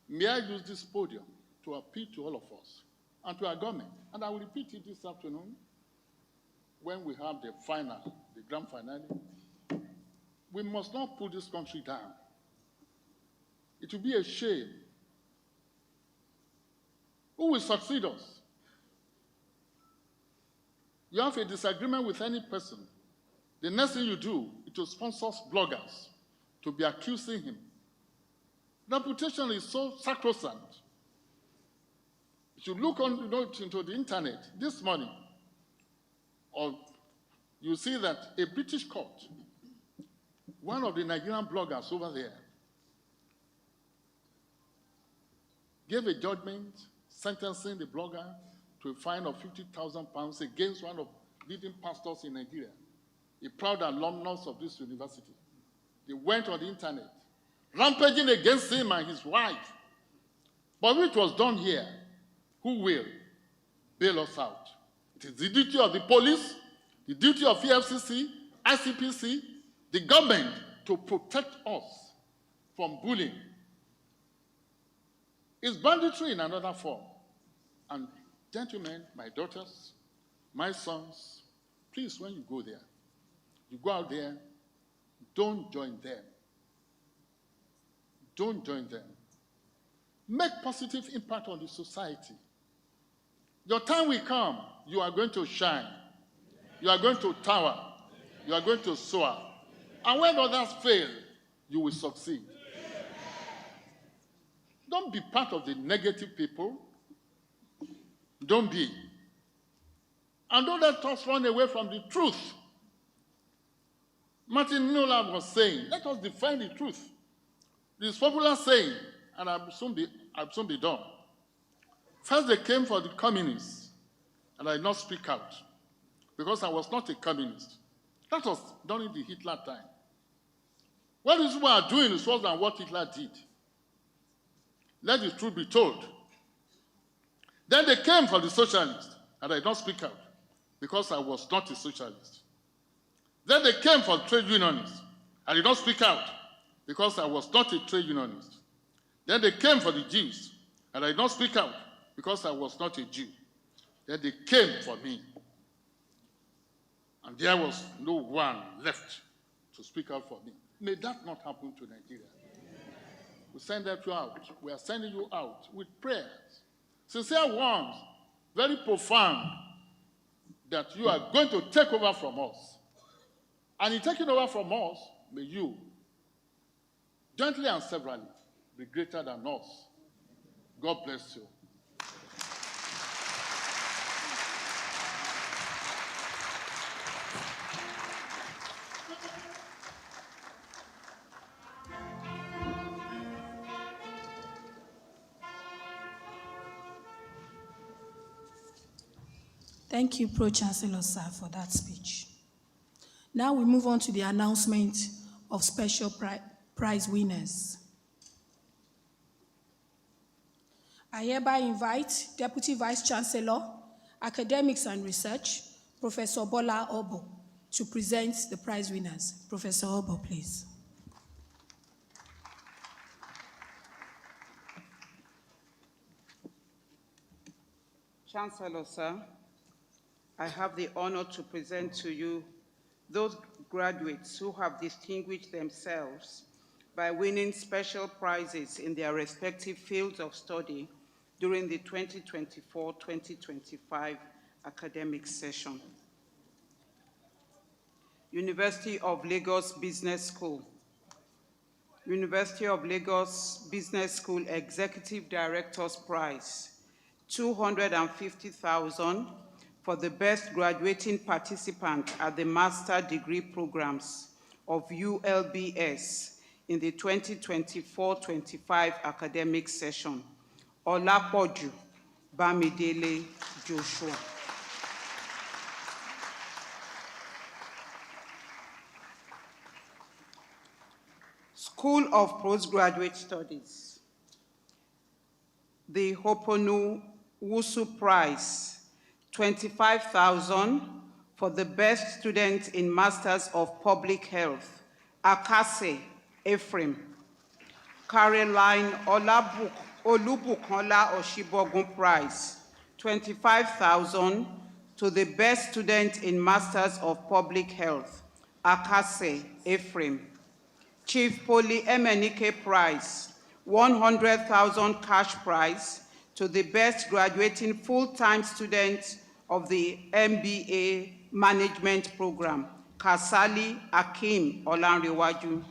May I use this podium to appeal to all of us and to our government, and I will repeat it this afternoon when we have the grand finale. We must not put this country down. It will be a shame. Who will succeed us? You have a disagreement with any person. The next thing you do is to sponsor bloggers to be accusing him. Reputation is so sacrosanct. If you look into the internet this morning, or you see that a British court, one of the Nigerian bloggers over there, gave a judgment sentencing the blogger to a fine of £50,000 against one of the leading pastors in Nigeria, a proud alumnus of this university. They went on the internet rampaging against him and his wife. But if it was done here, who will bail us out? It is the duty of the police, the duty of EFCC, ICPC, the government to protect us from bullying. It's banditry in another form. And gentlemen, my daughters, my sons, please, when you go there, you go out there, don't join them. Don't join them. Make positive impact on the society. Your time will come. You are going to shine. You are going to tower. You are going to soar. And when others fail, you will succeed. Don't be part of the negative people. Don't be. And don't let us run away from the truth. Martin Luther was saying, let us defend the truth. This popular saying, and I'll soon be done. First they came for the communists, and I did not speak out, because I was not a communist. That was during the Hitler time. What these people are doing is worse than what Hitler did. Let the truth be told. Then they came for the socialists, and I did not speak out, because I was not a socialist. Then they came for the trade unionists. I did not speak out, because I was not a trade unionist. Then they came for the Jews, and I did not speak out, because I was not a Jew. Then they came for me. And there was no one left to speak out for me. May that not happen to Nigeria. We send you out. We are sending you out with prayers. Sincere ones, very profound, that you are going to take over from us. And in taking over from us, may you, gently and severally, be greater than us. God bless you. Thank you, Pro-Chancellor, sir, for that speech. Now we move on to the announcement of special prize winners. I hereby invite Deputy Vice-Chancellor, Academics and Research, Professor Bola Obo, to present the prize winners. Professor Obo, please. Chancellor, sir, I have the honor to present to you those graduates who have distinguished themselves by winning special prizes in their respective fields of study during the 2024-2025 academic session. University of Lagos Business School. University of Lagos Business School Executive Director's Prize, 250,000 for the best graduating participant at the master degree programs of ULBS in the 2024-25 academic session. Olapoju Bamidele Joshua. School of Postgraduate Studies. The Hoponu Wusu Prize, 25,000 for the best student in Masters of Public Health, Akase Ephraim. Caroline Olubukola Oshibogun Prize, 25,000 to the best student in Masters of Public Health, Akase Ephraim. Chief Poli Emenike Prize, 100,000 cash prize to the best graduating full-time student of the MBA Management Program, Kasali Akim Olanrewaju.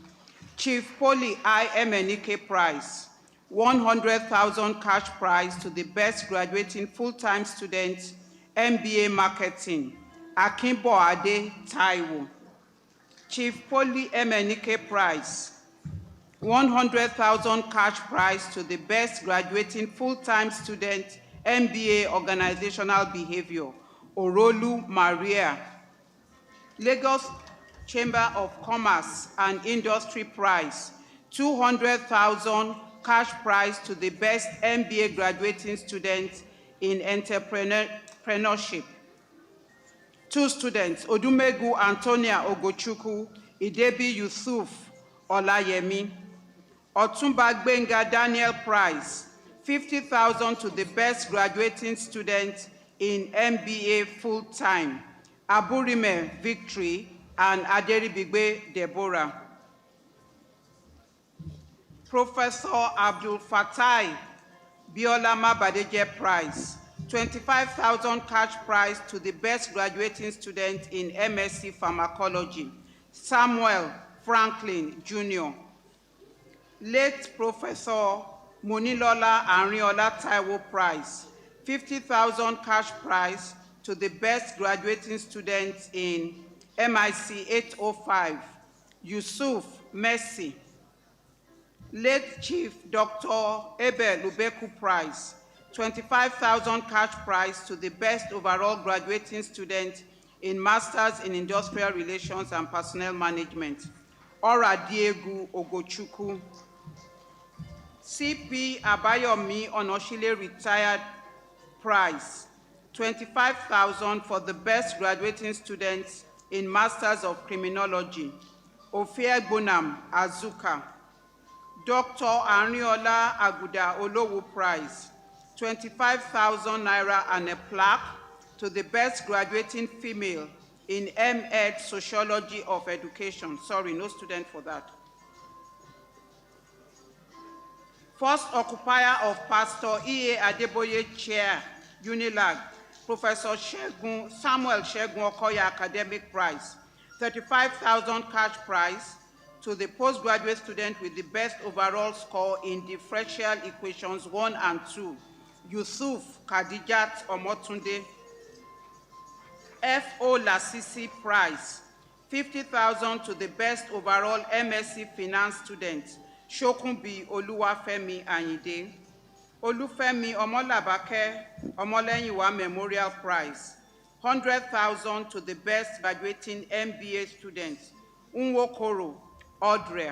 Chief Poli I. Emenike Prize, 100,000 cash prize to the best graduating full-time student, MBA Marketing, Akimboade Taiwo. Chief Poli Emenike Prize, 100,000 cash prize to the best graduating full-time student, MBA Organizational Behavior, Orolu Maria. Lagos Chamber of Commerce and Industry Prize, 200,000 cash prize to the best MBA graduating student in entrepreneurship. 2 students, Odumegu Antonia Ogochukwu, Idebi Yusuf Olayemi. Otumba Gbenga Daniel Prize, 50,000 to the best graduating student in MBA full-time. Aburime Victory and Aderibigbe Deborah. Professor Abdul Fatai Biola Mabadeje Prize, 25,000 cash prize to the best graduating student in MSc Pharmacology. Samuel Franklin Jr. Late Professor Munilola Ariola Taiwo Prize, 50,000 cash prize to the best graduating student in MIC 805, Yusuf Messi. Late Chief Dr. Ebe Lubeku Prize, 25,000 cash prize to the best overall graduating student in Masters in Industrial Relations and Personnel Management, Ora Diegu Ogochukwu. CP Abayomi Onoshile Retired Prize, 25,000 for the best graduating students in Masters of Criminology, Ophir Bonam Azuka. Dr. Ariola Aguda Olowu Prize, 25,000 naira and a plaque to the best graduating female in M.Ed Sociology of Education. Sorry, no student for that. First occupier of Pastor E.A. Adeboye Chair, UNILAG, Professor Samuel Shegun Okoya Academic Prize, 35,000 cash prize to the postgraduate student with the best overall score in differential equations 1 and 2, Yusuf Kadijat Omotunde. F.O. Lasisi Prize, 50,000 to the best overall MSc Finance student, Shokunbi Oluwafemi Anyide. Olufemi Omolabake Omolenyiwa Memorial Prize, 100,000 to the best graduating MBA student, Unwokoro Audrey.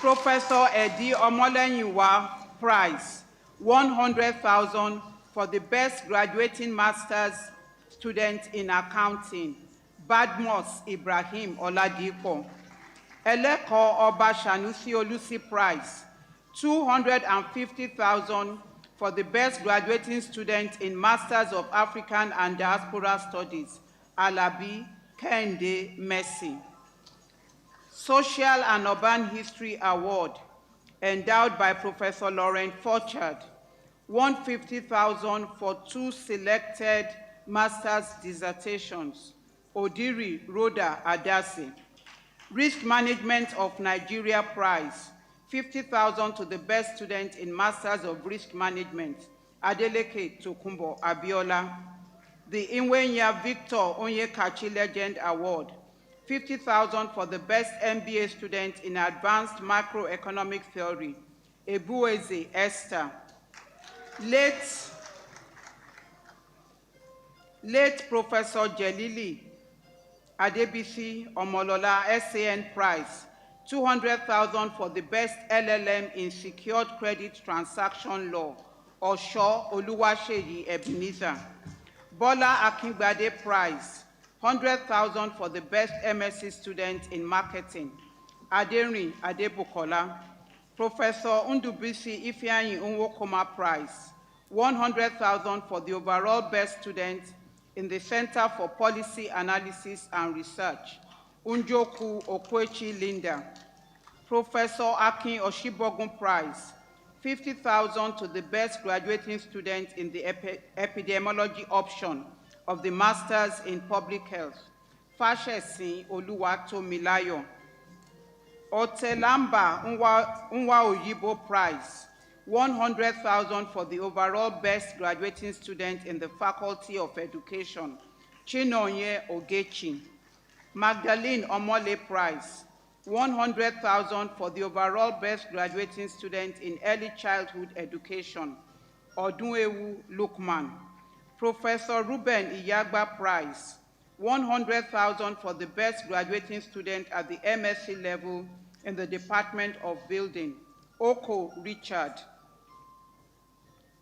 Professor Edi Omolenyiwa Prize, 100,000 for the best graduating master's student in accounting, Badmos Ibrahim Oladipo. Eleko Oba Shanusi Olusi Prize, 250,000 for the best graduating student in Masters of African and Diaspora Studies, Alabi Kende Messi. Social and Urban History Award, endowed by Professor Lauren Forchard, 150,000 for 2 selected master's dissertations, Odiri Rhoda Adasi. Risk Management of Nigeria Prize, 50,000 to the best student in Masters of Risk Management, Adeleke Tokumbo Abiola. The Inwenya Victor Onyekachi Legend Award, 50,000 for the best MBA student in Advanced Macroeconomic Theory, Ebueze Esther. Late Professor Jelili Adebisi Omolola SAN Prize, 200,000 for the best LLM in Secured Credit Transaction Law, Osho Oluwaseyi Ebenezer. Bola Akingbade Prize, 100,000 for the best MSc student in marketing, Aderin Adebukola. Professor Undubisi Ifeanyi Unwokoma Prize, 100,000 for the overall best student in the Center for Policy Analysis and Research, Unjoku Okwechi Linda. Professor Akin Oshibogun Prize, 50,000 to the best graduating student in the epidemiology option of the Masters in Public Health, Fashesin Oluwatomilayo. Otelamba Nwa Oyibo Prize, 100,000 for the overall best graduating student in the Faculty of Education, Chinonye Ogechi. Magdalene Omole Prize, 100,000 for the overall best graduating student in early childhood education, Odunewu Lukman. Professor Ruben Iyagba Prize, 100,000 for the best graduating student at the MSc level in the Department of Building, Oko Richard.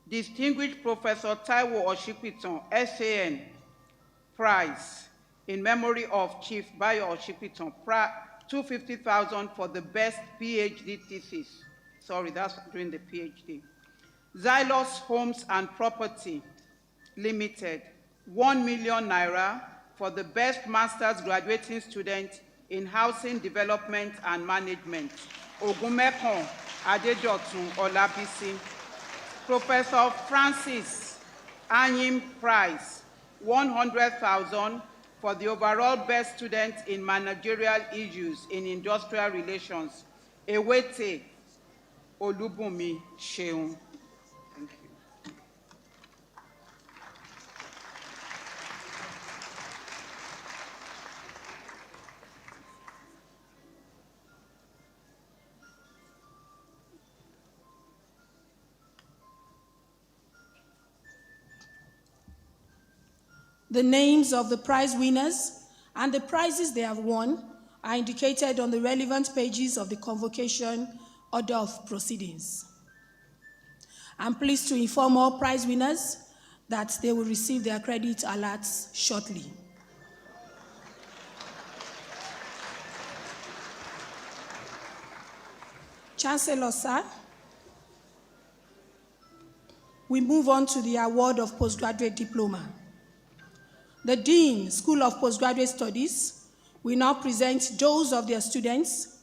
Distinguished Professor Taiwo Oshipiton, SAN, Prize, in memory of Chief Bayo Oshipiton, 250,000 for the best PhD thesis. Sorry, that's during the PhD. Xylos Homes and Property Limited, 1 million naira for the best master's graduating student in housing development and management. Ogumekon Adejotun Olabisi. Professor Francis Anyim Prize, 100,000 for the overall best student in managerial issues in industrial relations. Ewete Olubumi Sheun. Thank you. The names of the prize winners and the prizes they have won are indicated on the relevant pages of the Convocation Order of Proceedings. I'm pleased to inform all prize winners that they will receive their credit alerts shortly. Chancellor, sir, we move on to the award of postgraduate diploma. The Dean, School of Postgraduate Studies, will now present those of their students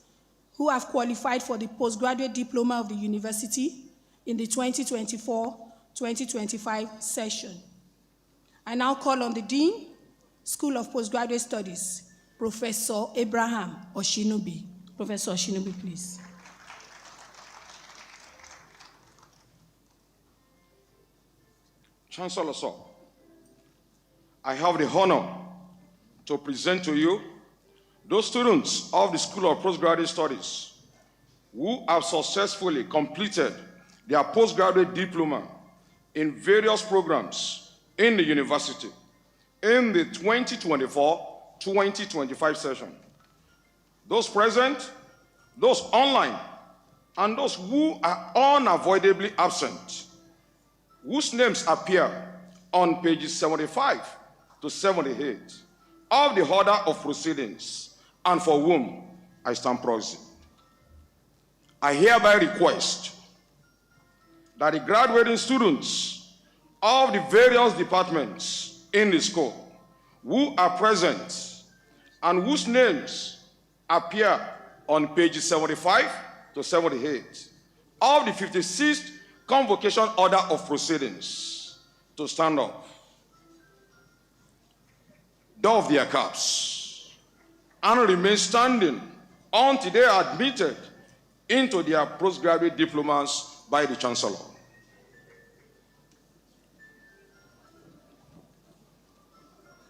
who have qualified for the postgraduate diploma of the university in the 2024-2025 session. I now call on the Dean, School of Postgraduate Studies, Professor Abraham Oshinubi. Professor Oshinubi, please. Chancellor, sir, I have the honor to present to you those students of the School of Postgraduate Studies who have successfully completed their postgraduate diploma in various programs in the university in the 2024-2025 session. Those present, those online, and those who are unavoidably absent, whose names appear on pages 75 to 78 of the order of proceedings, and for whom I stand proxy. I hereby request that the graduating students of the various departments in the school who are present and whose names appear on pages 75 to 78 of the 56th Convocation Order of Proceedings to stand up, doff their caps, and remain standing until they are admitted into their postgraduate diplomas by the Chancellor.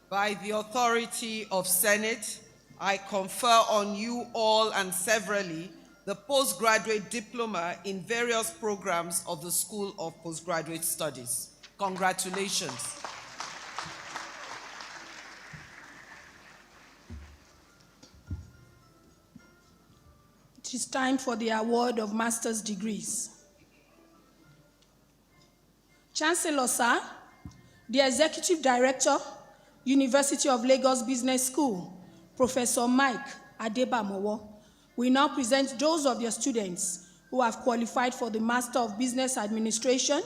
By the authority of Senate, I confer on you all and severally the postgraduate diploma in various programs of the School of Postgraduate Studies. Congratulations. It is time for the award of master's degrees. Chancellor, sir, the Executive Director, University of Lagos Business School, Professor Mike Adebamowo, will now present those of your students who have qualified for the Master of Business Administration,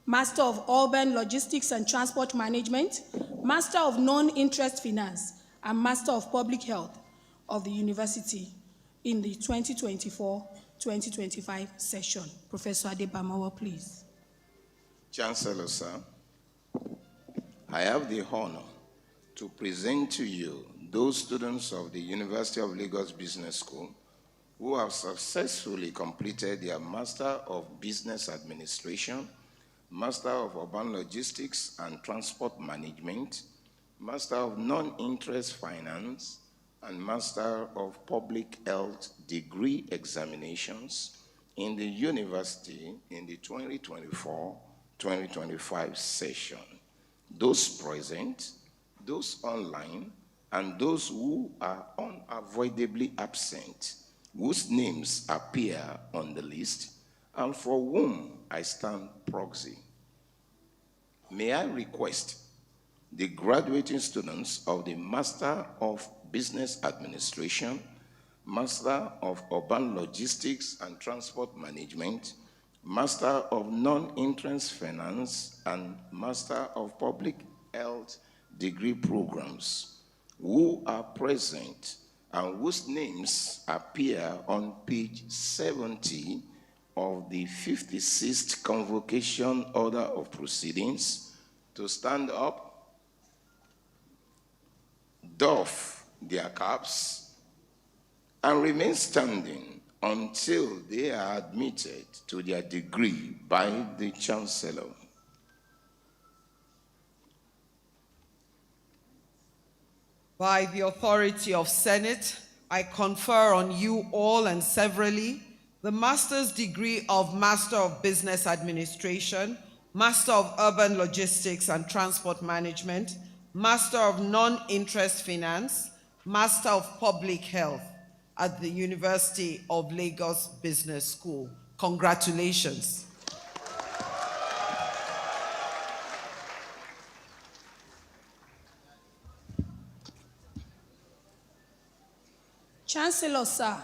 Master of Urban Logistics and Transport Management, Master of Non-Interest Finance, and Master of Public Health of the university in the 2024-2025 session. Professor Adebamowo, please. Chancellor, sir, I have the honor to present to you those students of the University of Lagos Business School who have successfully completed their Master of Business Administration, Master of Urban Logistics and Transport Management, Master of Non-Interest Finance, and Master of Public Health degree examinations in the university in the 2024-2025 session. Those present, those online, and those who are unavoidably absent, whose names appear on the list, and for whom I stand proxy. May I request the graduating students of the Master of Business Administration, Master of Urban Logistics and Transport Management, Master of Non-Interest Finance, and Master of Public Health degree programs who are present and whose names appear on page 70 of the 56th Convocation Order of Proceedings to stand up, doff their caps, and remain standing until they are admitted to their degree by the Chancellor. By the authority of Senate, I confer on you all and severally the master's degree of Master of Business Administration, Master of Urban Logistics and Transport Management, Master of Non-Interest Finance, Master of Public Health at the University of Lagos Business School. Congratulations. Chancellor, sir,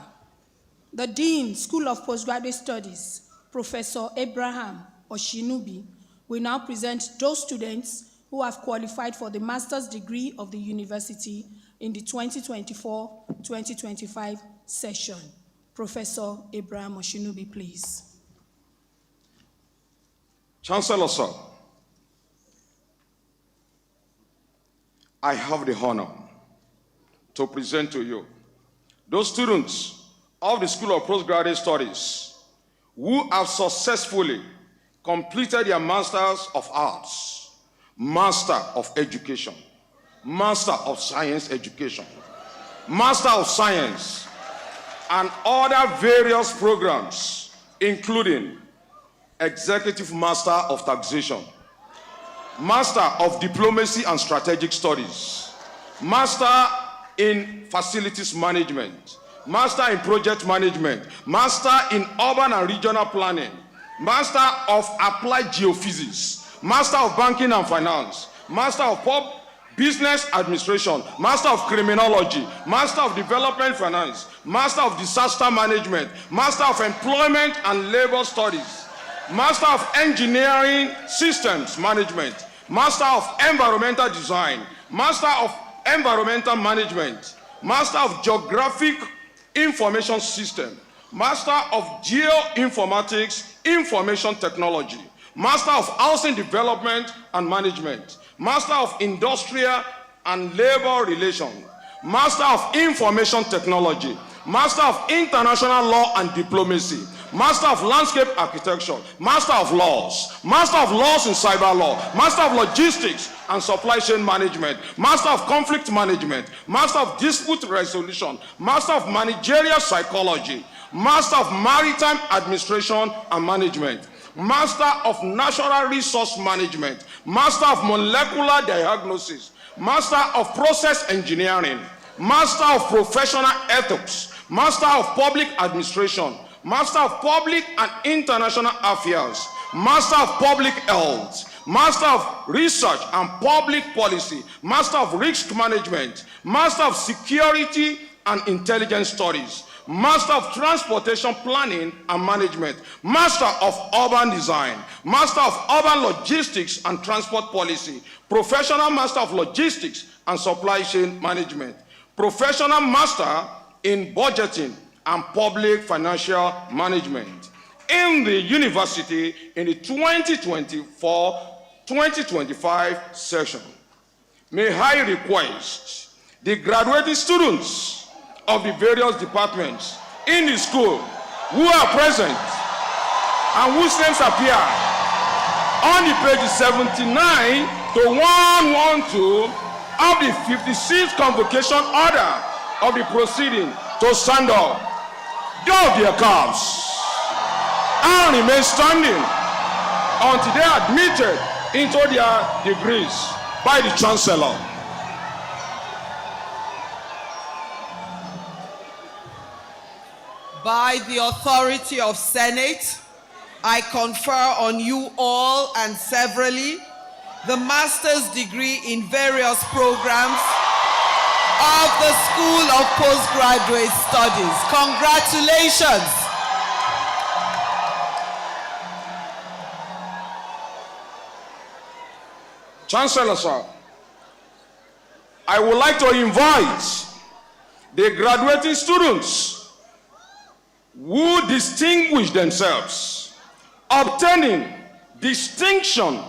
the Dean, School of Postgraduate Studies, Professor Abraham Oshinubi, will now present those students who have qualified for the master's degree of the university in the 2024-2025 session. Professor Abraham Oshinubi, please. Chancellor, sir, I have the honor to present to you those students of the School of Postgraduate Studies who have successfully completed their Masters of Arts, Master of Education, Master of Science Education, Master of Science, and other various programs, including Executive Master of Taxation, Master of Diplomacy and Strategic Studies, Master in Facilities Management, Master in Project Management, Master in Urban and Regional Planning, Master of Applied Geophysics, Master of Banking and Finance, Master of Business Administration, Master of Criminology, Master of Development Finance, Master of Disaster Management, Master of Employment and Labor Studies, Master of Engineering Systems Management, Master of Environmental Design, Master of Environmental Management, Master of Geographic Information System, Master of Geoinformatics Information Technology, Master of Housing Development and Management, Master of Industrial and Labor Relations, Master of Information Technology, Master of International Law and Diplomacy, Master of Landscape Architecture, Master of Laws in Cyber Law, Master of Logistics and Supply Chain Management, Master of Conflict Management, Master of Dispute Resolution, Master of Managerial Psychology, Master of Maritime Administration and Management, Master of Natural Resource Management, Master of Molecular Diagnosis, Master of Process Engineering, Master of Professional Ethics, Master of Public Administration, Master of Public and International Affairs, Master of Public Health, Master of Research and Public Policy, Master of Risk Management, Master of Security and Intelligence Studies, Master of Transportation Planning and Management, Master of Urban Design, Master of Urban Logistics and Transport Policy, Professional Master of Logistics and Supply Chain Management, Professional Master in Budgeting and Public Financial Management in the university in the 2024-2025 session. May I request the graduating students of the various departments in the school who are present and whose names appear on the pages 79 to 112 of the 56th Convocation Order of the proceeding to stand up, doff their caps, and remain standing until they are admitted into their degrees by the Chancellor. By the authority of Senate, I confer on you all and severally the master's degree in various programs of the School of Postgraduate Studies. Congratulations. Chancellor, sir, I would like to invite the graduating students who distinguish themselves, obtaining distinction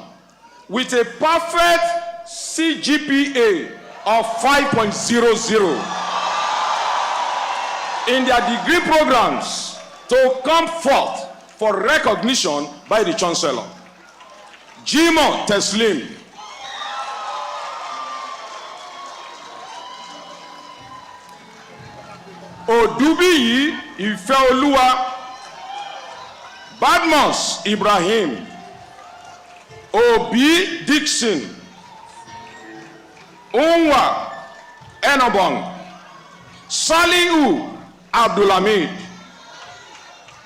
with a perfect CGPA of 5.00 in their degree programs to come forth for recognition by the Chancellor. Jimo Teslim, Odubiyi Ifeoluwa, Badmus Ibrahim, Obi Dixon, Unwa Enobong, Saliu Abdulhamid,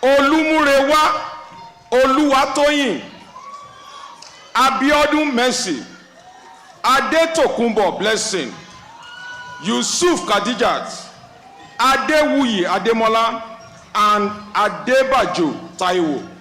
Olumurewa Oluwatoyin, Abiodun Mercy, Adetokunbo Blessing, Yusuf Kadijat, Adewuyi Ademola, and Adebajo Taiwo.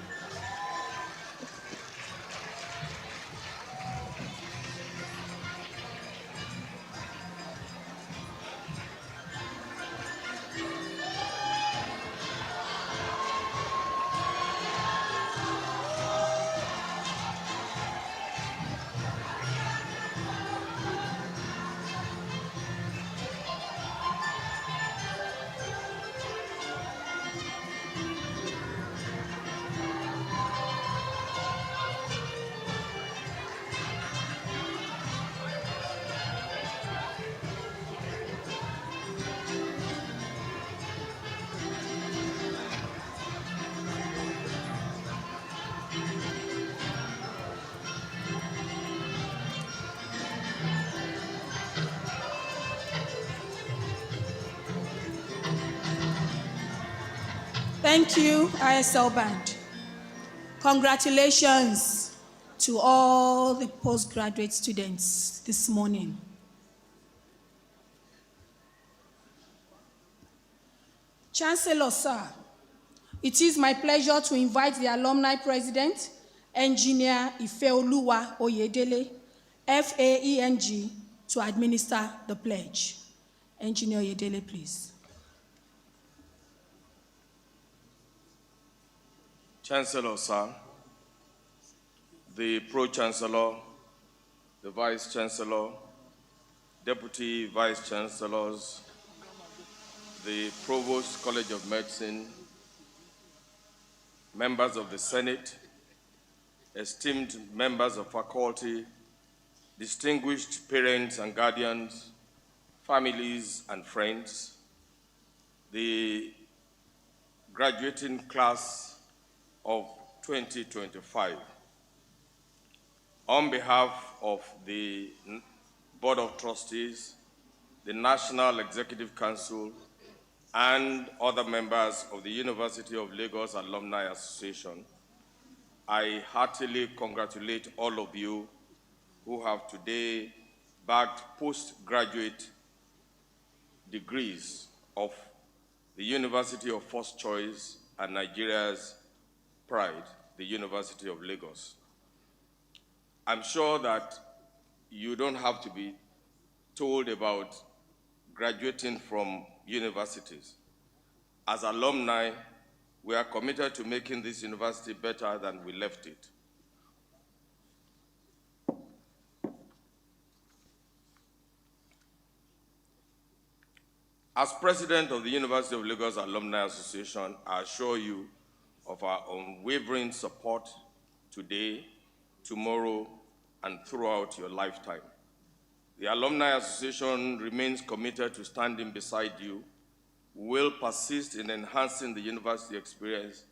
Thank you, ISL Band. Congratulations to all the postgraduate students this morning. Chancellor, sir, it is my pleasure to invite the Alumni President, Engineer Ifeoluwa Oyedele, FAENG, to administer the pledge. Engineer Oyedele, please. Chancellor, sir, the Pro-chancellor, the Vice-chancellor, Deputy Vice-chancellors, the Provost College of Medicine, members of the Senate, esteemed members of faculty, distinguished parents and guardians, families and friends, the graduating class of 2025. On behalf of the Board of Trustees, the National Executive Council, and other members of the University of Lagos Alumni Association, I heartily congratulate all of you who have today bagged postgraduate degrees of the University of First Choice and Nigeria's pride, the University of Lagos. I'm sure that you don't have to be told about graduating from universities. As alumni, we are committed to making this university better than we left it. As president of the University of Lagos Alumni Association, I assure you of our unwavering support today, tomorrow, and throughout your lifetime. The Alumni Association remains committed to standing beside you. We will persist in enhancing the university experience,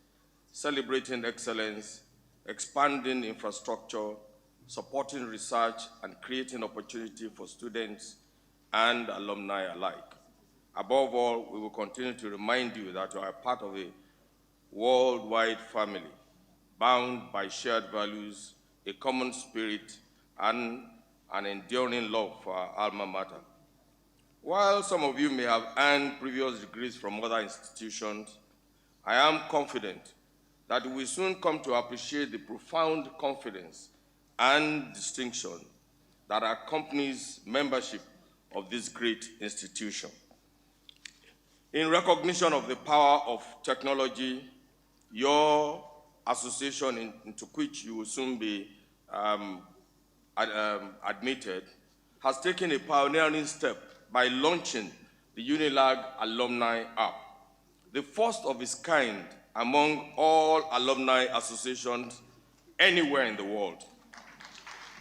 celebrating excellence, expanding infrastructure, supporting research, and creating opportunity for students and alumni alike. Above all, we will continue to remind you that you are part of a worldwide family, bound by shared values, a common spirit, and an enduring love for our alma mater. While some of you may have earned previous degrees from other institutions, I am confident that we will soon come to appreciate the profound confidence and distinction that accompanies membership of this great institution. In recognition of the power of technology, your association, into which you will soon be admitted, has taken a pioneering step by launching the UNILAG Alumni app, the first of its kind among all alumni associations anywhere in the world.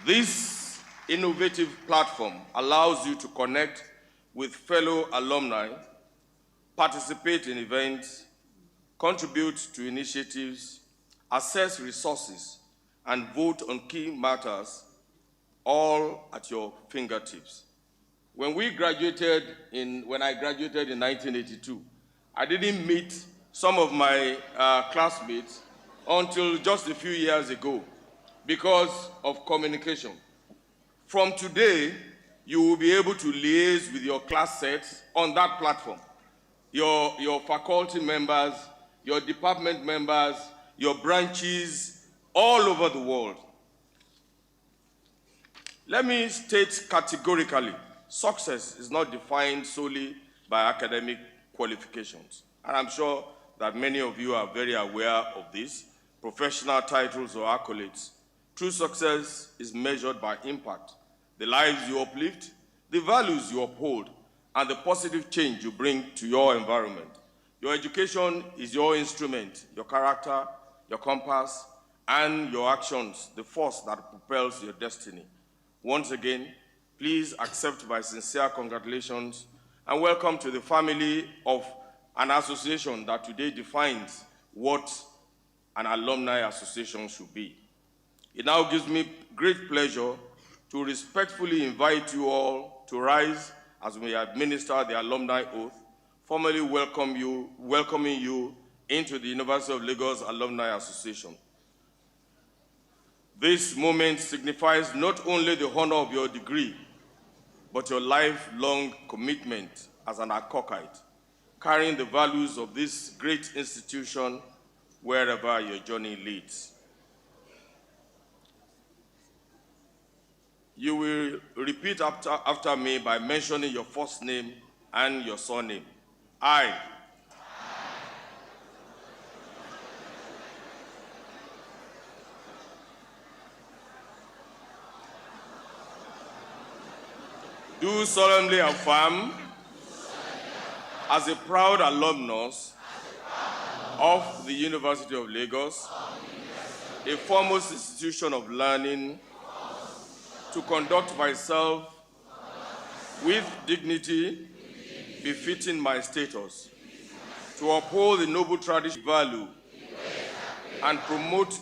This innovative platform allows you to connect with fellow alumni, participate in events, contribute to initiatives, access resources, and vote on key matters, all at your fingertips. When I graduated in 1982, I didn't meet some of my classmates until just a few years ago because of communication. From today, you will be able to liaise with your class sets on that platform. Your faculty members, your department members, your branches, all over the world. Let me state categorically, success is not defined solely by academic qualifications. And I'm sure that many of you are very aware of this, professional titles or accolades. True success is measured by impact, the lives you uplift, the values you uphold, and the positive change you bring to your environment. Your education is your instrument, your character, your compass, and your actions, the force that propels your destiny. Once again, please accept my sincere congratulations and welcome to the family of an association that today defines what an alumni association should be. It now gives me great pleasure to respectfully invite you all to rise as we administer the alumni oath, formally welcoming you into the University of Lagos Alumni Association. This moment signifies not only the honor of your degree, but your lifelong commitment as an Akokite, carrying the values of this great institution wherever your journey leads. You will repeat after me by mentioning your first name and your surname. I. Do solemnly affirm, as a proud alumnus of the University of Lagos, a foremost institution of learning, to conduct myself with dignity befitting my status, to uphold the noble tradition, value, and promote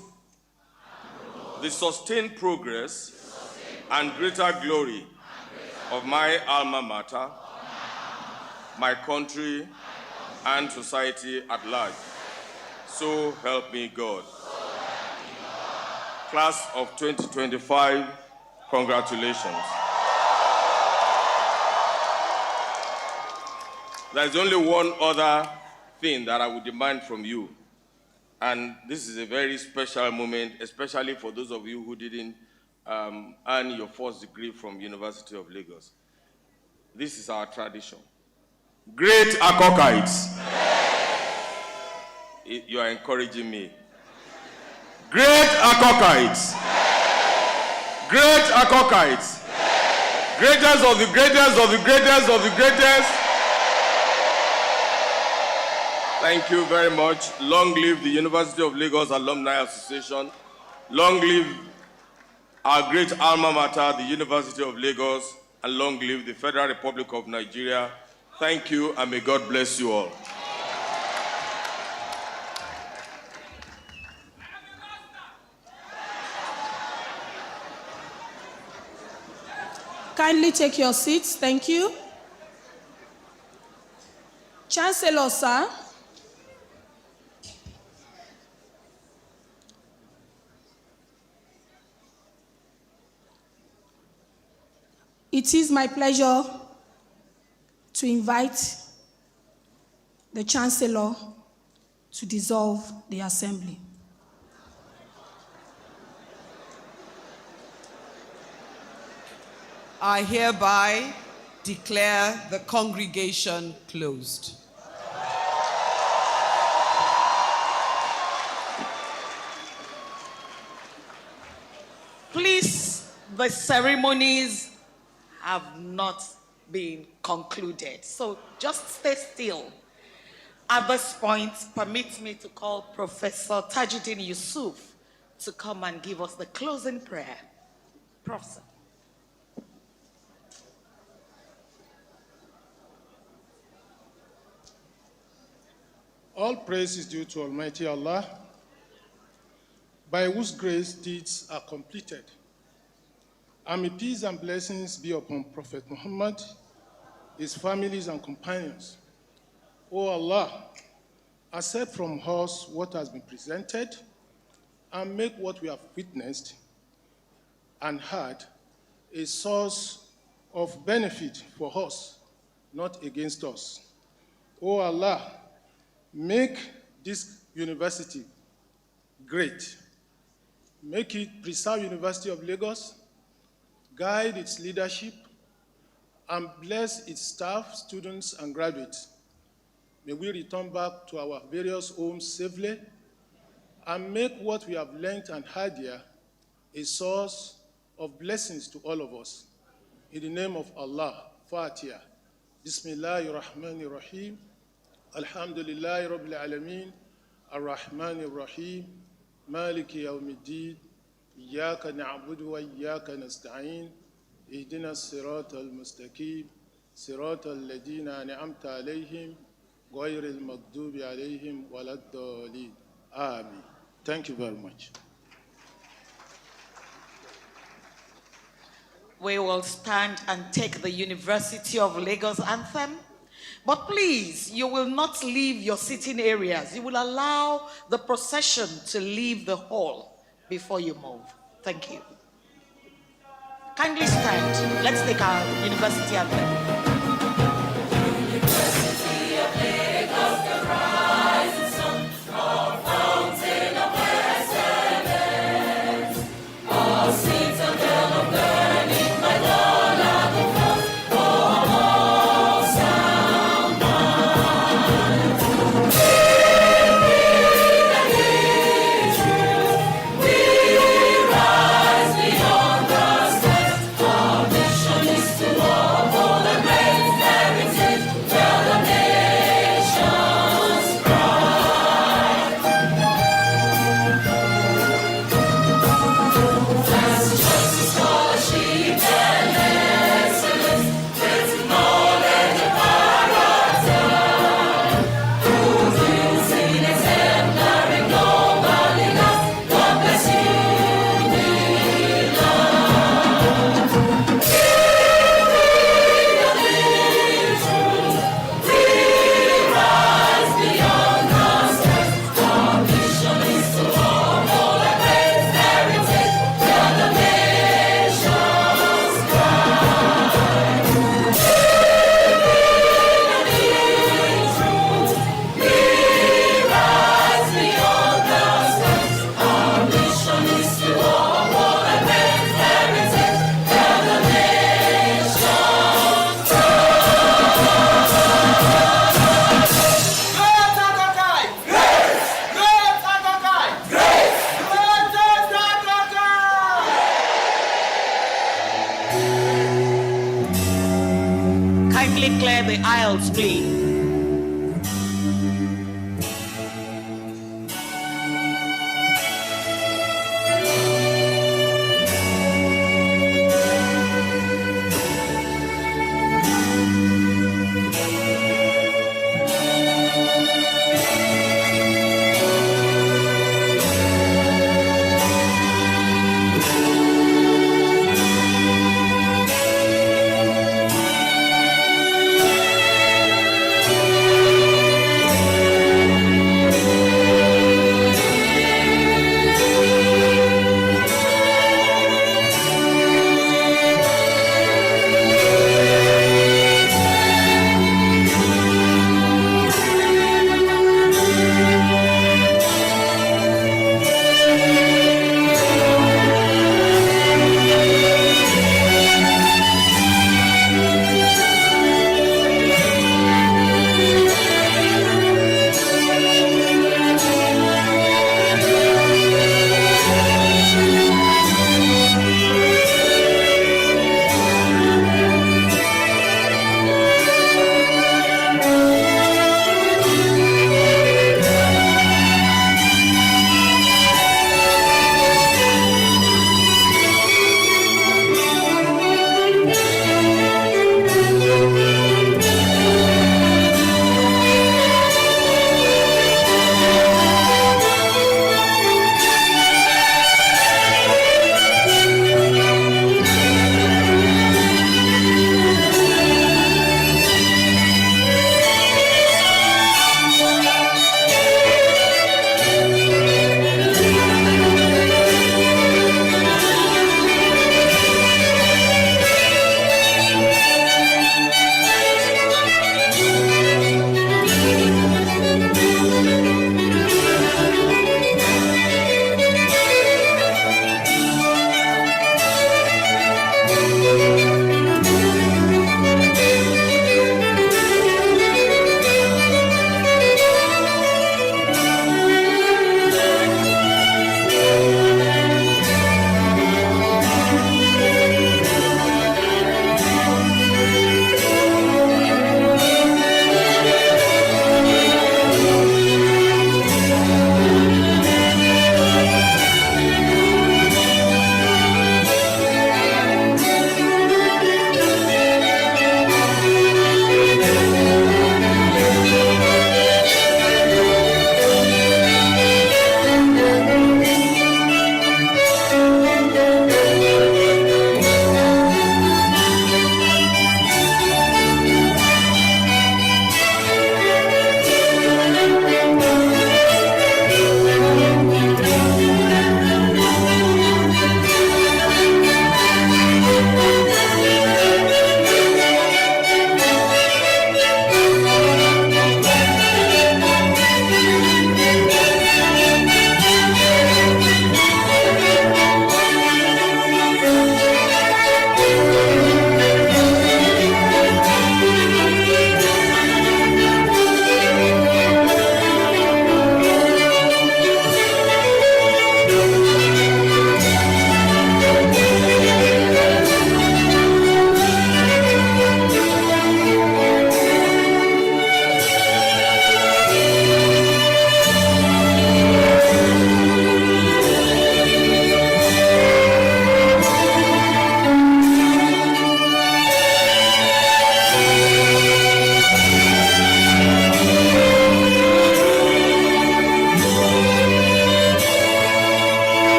the sustained progress and greater glory of my alma mater, my country, and society at large. So help me God. Class of 2025, congratulations. There's only one other thing that I would demand from you, and this is a very special moment, especially for those of you who didn't earn your first degree from University of Lagos. This is our tradition. Great Akokites. You are encouraging me. Great Akokites. Great Akokites. Greatest of the greatest of the greatest of the greatest. Thank you very much. Long live the University of Lagos Alumni Association. Long live our great alma mater, the University of Lagos, and long live the Federal Republic of Nigeria. Thank you, and may God bless you all. Kindly take your seats. Thank you. Chancellor, sir. It is my pleasure to invite the Chancellor to dissolve the Assembly. I hereby declare the congregation closed. Please, the ceremonies have not been concluded, so just stay still. At this point, permit me to call Professor Tajuddin Yusuf to come and give us the closing prayer. Professor. All praise is due to Almighty Allah, by whose grace deeds are completed. And may peace and blessings be upon Prophet Muhammad, his families and companions. O Allah, accept from us what has been presented and make what we have witnessed and heard a source of benefit for us, not against us. O Allah, make this university great. Make it preserve University of Lagos, guide its leadership, and bless its staff, students, and graduates. May we return back to our various homes safely and make what we have learned and heard here a source of blessings to all of us. In the name of Allah, Fatiha. Bismillahirrahmanirrahim. Alhamdulillahi Rabbil Alameen. Ar-Rahmanir-Rahim. Maliki Yawmiddin. Iyyaka na'budu wa iyyaka nasta'in. Ihdina as-sirata al-mustaqim. Sirata alladhina an'amta alayhim. غير المغضوب عليهم ولا الضالين. Amen. Thank you very much. We will stand and take the University of Lagos anthem. But please, you will not leave your sitting areas. You will allow the procession to leave the hall before you move. Thank you. Kindly stand. Let's take our university anthem. Clear the aisles, please.